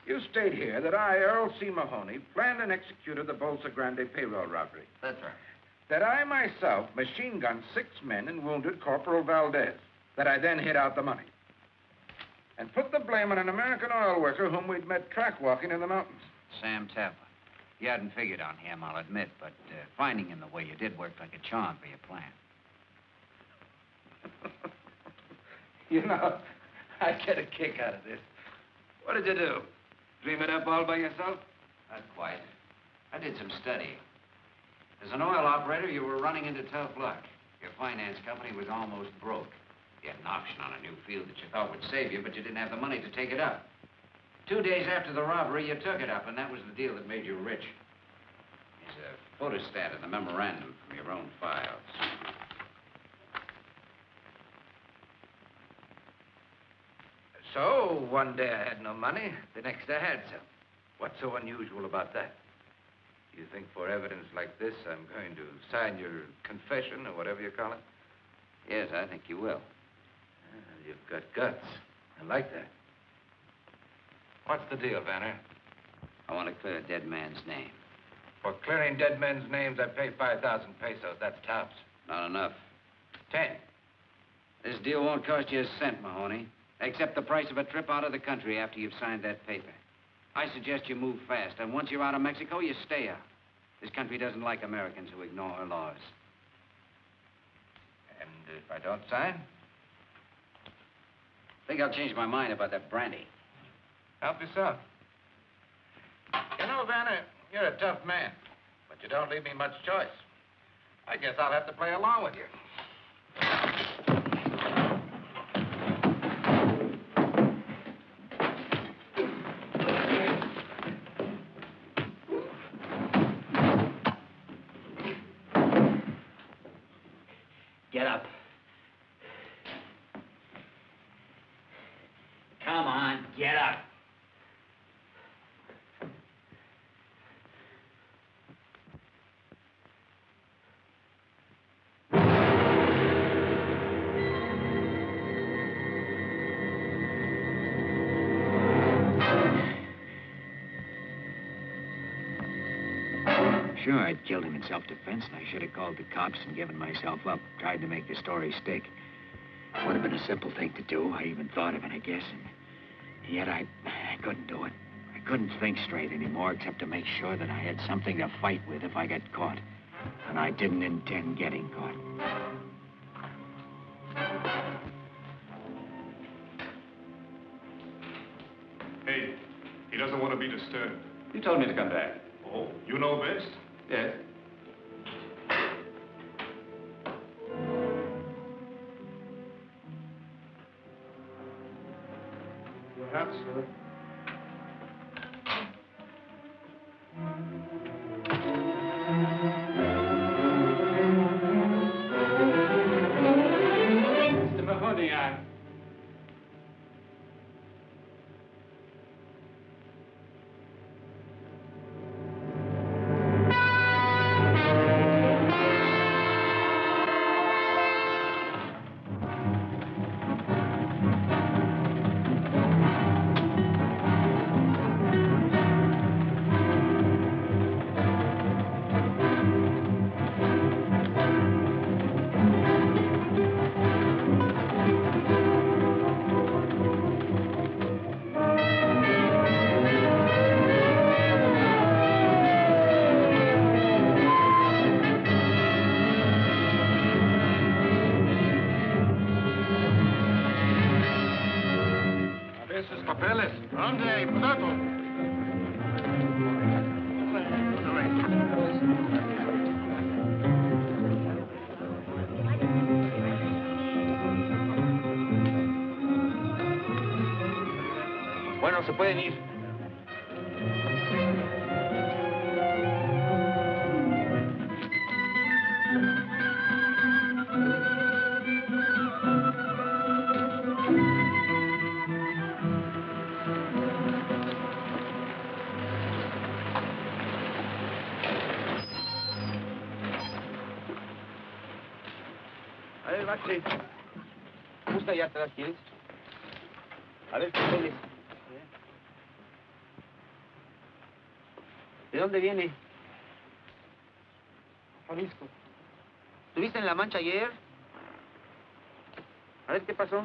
You state here that I, Earl C. Mahoney, planned and executed the Bolsa Grande payroll robbery. That's right. That I myself machine-gunned 6 men and wounded Corporal Valdez. That I then hid out the money. And put the blame on an American oil worker whom we'd met track-walking in the mountains. Sam Tapper. You hadn't figured on him, I'll admit, but finding him the way you did worked like a charm for your plan. You know, I get a kick out of this. What did you do? Dream it up all by yourself? Not quite. I did some studying. As an oil operator, you were running into tough luck. Your finance company was almost broke. You had an option on a new field that you thought would save you, but you didn't have the money to take it up. 2 days after the robbery, you took it up, and that was the deal that made you rich. Here's a photostat of the memorandum from your own files. So, one day I had no money, the next I had some. What's so unusual about that? You think for evidence like this, I'm going to sign your confession or whatever you call it? Yes, I think you will. Well, you've got guts. I like that. What's the deal, Vanner? I want to clear a dead man's name. For clearing dead men's names, I pay 5,000 pesos. That's tops. Not enough. 10. This deal won't cost you a cent, Mahoney, except the price of a trip out of the country after you've signed that paper. I suggest you move fast, and once you're out of Mexico, you stay out. This country doesn't like Americans who ignore her laws. And if I don't sign? I think I'll change my mind about that brandy. Help yourself. You know, Vanner, you're a tough man, but you don't leave me much choice. I guess I'll have to play along with you. Get up. Come on, get up. Sure, I'd killed him in self-defense, and I should have called the cops and given myself up, tried to make the story stick. Would have been a simple thing to do. I even thought of it, I guess, and yet I couldn't do it. I couldn't think straight anymore, except to make sure that I had something to fight with if I got caught. And I didn't intend getting caught. Hey, he doesn't want to be disturbed. You told me to come back. Oh, you know best? Yes. Perhaps, sir. Mr. Mahoney, Bueno, se pueden ir. A ver, Bache. Busca allá atrás, ¿quieres? A ver, papeles. ¿De dónde viene? Jalisco. ¿Estuviste en La Mancha ayer? A ver, ¿qué pasó?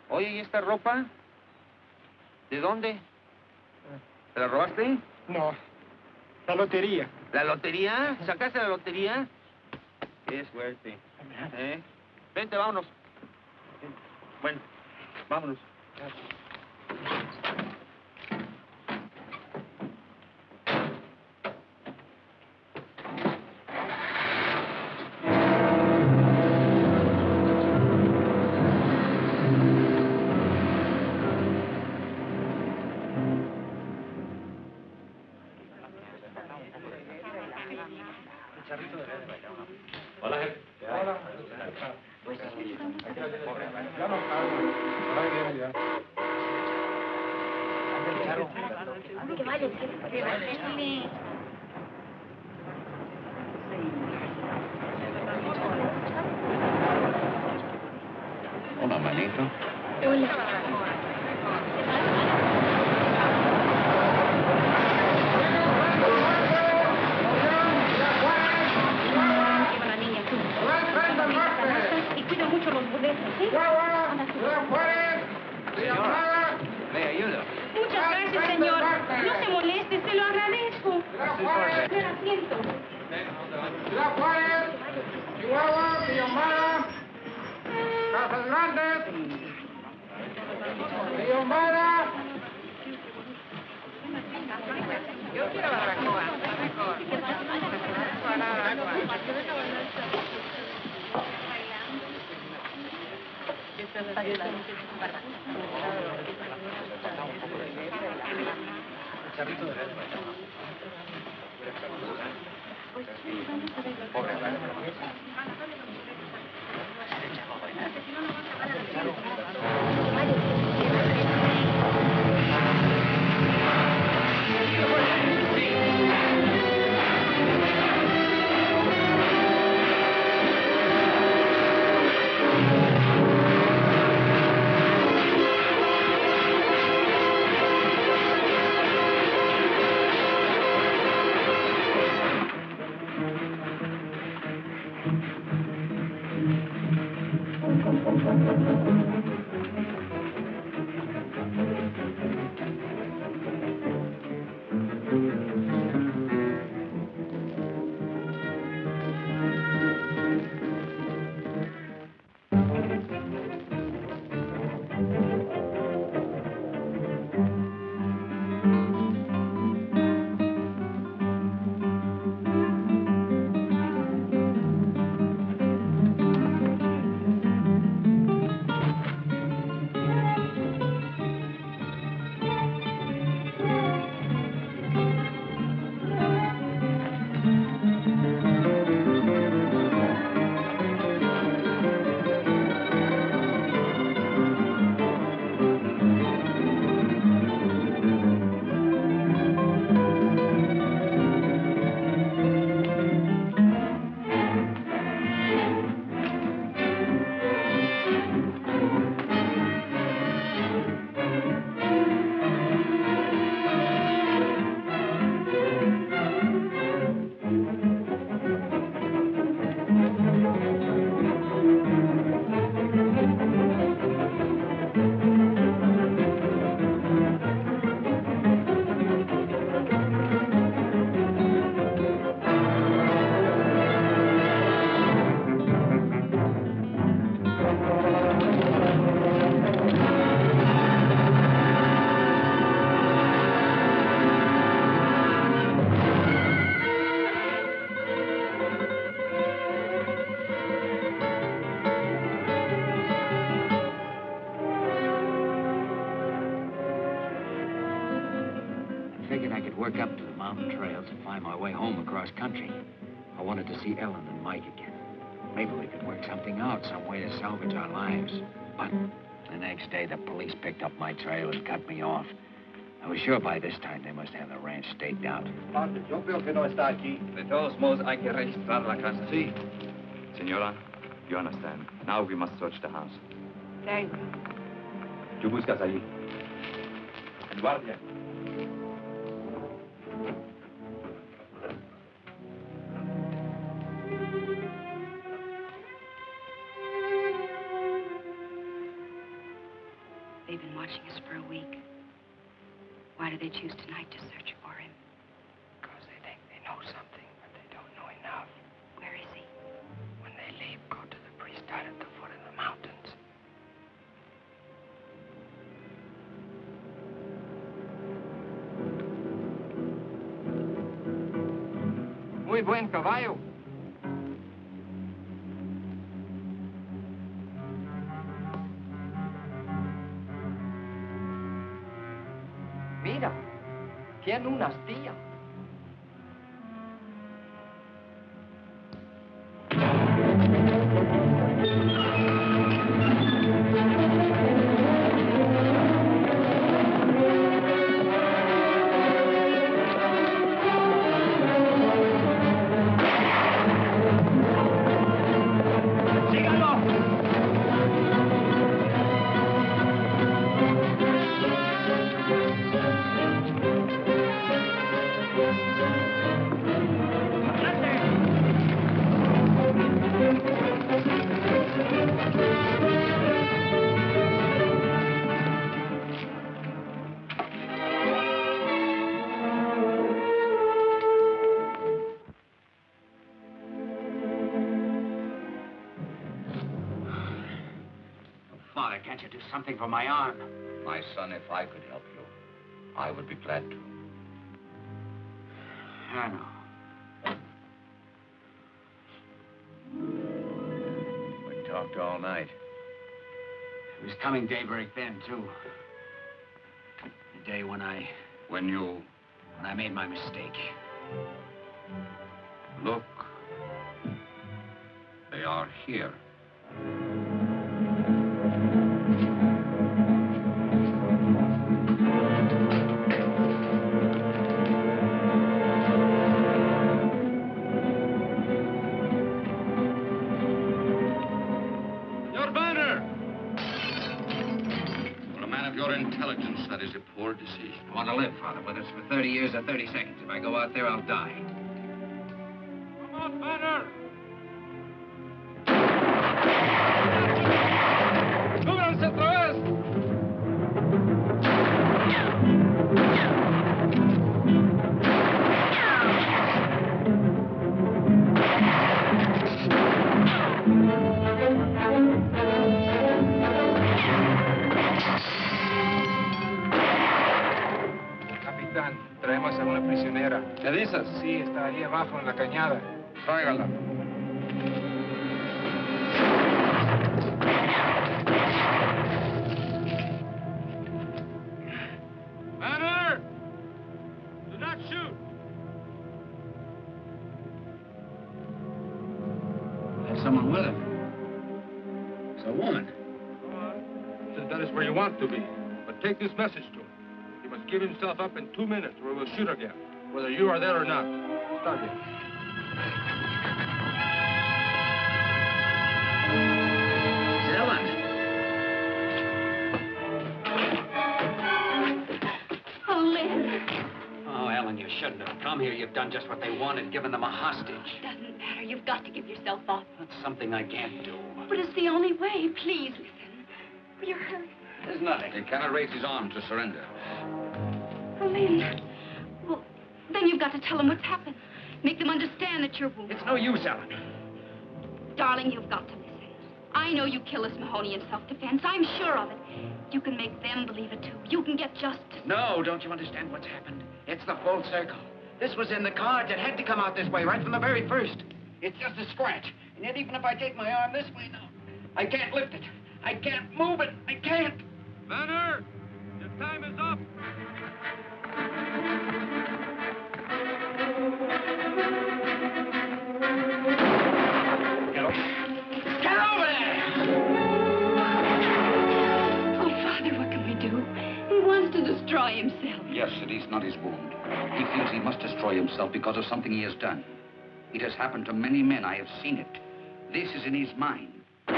Oye, ¿y esta ropa? ¿De dónde? ¿Te la robaste? No, la lotería. ¿La lotería? ¿Sacaste la lotería? Qué suerte. Vente, vámonos. Bueno, vámonos. Hola, jefe. Hola. Hola, manito. Y cuida mucho los boletos, ¿sí? Le ayudo. Muchas gracias, señor. No se moleste, se lo agradezco. Primer asiento. Ciudad Juárez, Chihuahua, Villahumada, Casas Grandes, Villahumada. Yo quiero barbacoa. Work up to the mountain trails and find my way home across country. I wanted to see Ellen and Mike again. Maybe we could work something out, some way to salvage our lives. But the next day, the police picked up my trail and cut me off. I was sure by this time they must have the ranch staked out. Yo creo que no está aquí. De todos modos, hay que registrar la casa. Sí. Señora, you understand. Now we must search the house. Thanks. ¿Qué buscas allí? El guardia. They've been watching us for a week. Why do they choose tonight to search for him? Because they think they know something, but they don't know enough. Where is he? When they leave, go to the priesthood at the foot of the mountains. Muy buen caballo. Mira, tiene una astilla. Father, can't you do something for my arm? My son, if I could help you, I would be glad to. I know. We talked all night. It was coming daybreak then, too. The day when I made my mistake. Look. They are here. Your Vanner! For a man of your intelligence, that is a poor decision. I want to live, Father, whether it's for 30 years or 30 seconds. If I go out there, I'll die. Come on, Vanner! ¡Súbanse otra vez! Capitán, traemos a una prisionera. ¿Qué dices? Sí, está ahí abajo en la cañada. Tráigala. Vanner! Do not shoot! There's someone with her. It's a woman. Says that is where you want to be. But take this message to him. He must give himself up in 2 minutes or we'll shoot again. Whether you are there or not. Start it. Ellen. Oh, Lin. Oh, Ellen, you shouldn't have come here. You've done just what they wanted, given them a hostage. Doesn't matter. You've got to give yourself up. That's something I can't do. But it's the only way. Please, listen. You're hurt. There's nothing. He cannot raise his arm to surrender. Oh, Lin. Well, then you've got to tell them what's happened. Make them understand that you're wounded. It's no use, Ellen. Darling, you've got to listen. I know you killed this Mahoney in self-defense. I'm sure of it. You can make them believe it, too. You can get justice. No, don't you understand what's happened? It's the full circle. This was in the cards. It had to come out this way right from the very first. It's just a scratch. And yet, even if I take my arm this way now, I can't lift it. I can't move it. I can't. Vanner! Your time is up! Get over there! Oh, Father, what can we do? He wants to destroy himself. Yes, it is not his wound. He feels he must destroy himself because of something he has done. It has happened to many men. I have seen it. This is in his mind. I'm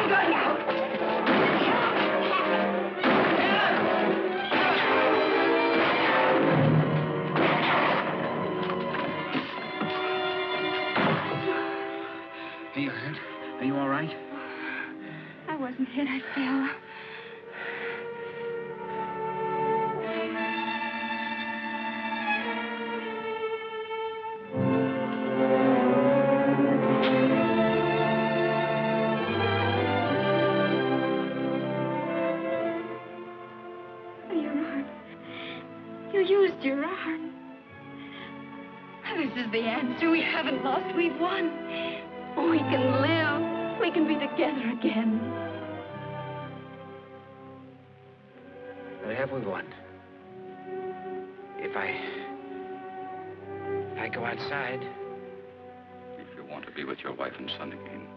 going out. Are you hurt? Are you all right? I wasn't hit. I fell. Your arm. This is the answer. We haven't lost. We've won. We can live. We can be together again. But have we won? If I go outside. If you want to be with your wife and son again,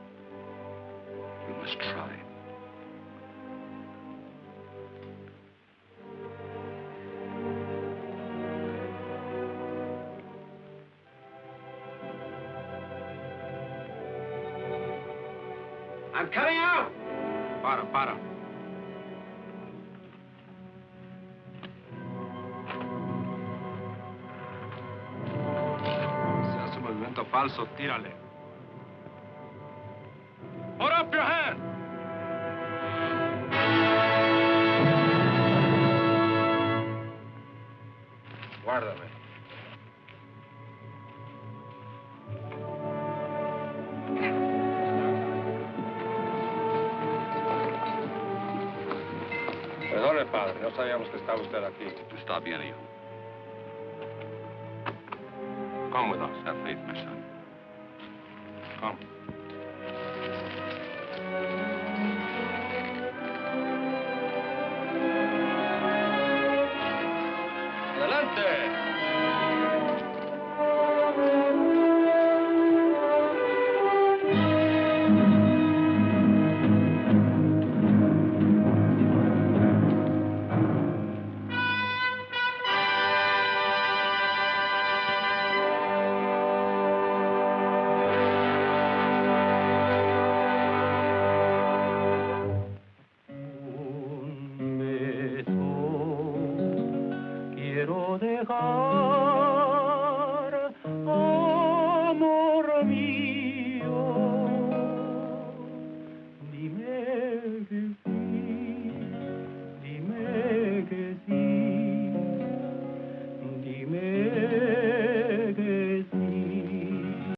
you must try. I'm coming out! Para. Si hace movimiento falso, tírale. Put up your hand! Guárdame. Sorry, padre. No sabíamos que estaba usted aquí. Está bien, hijo. Come with us. Have faith, my son. Come.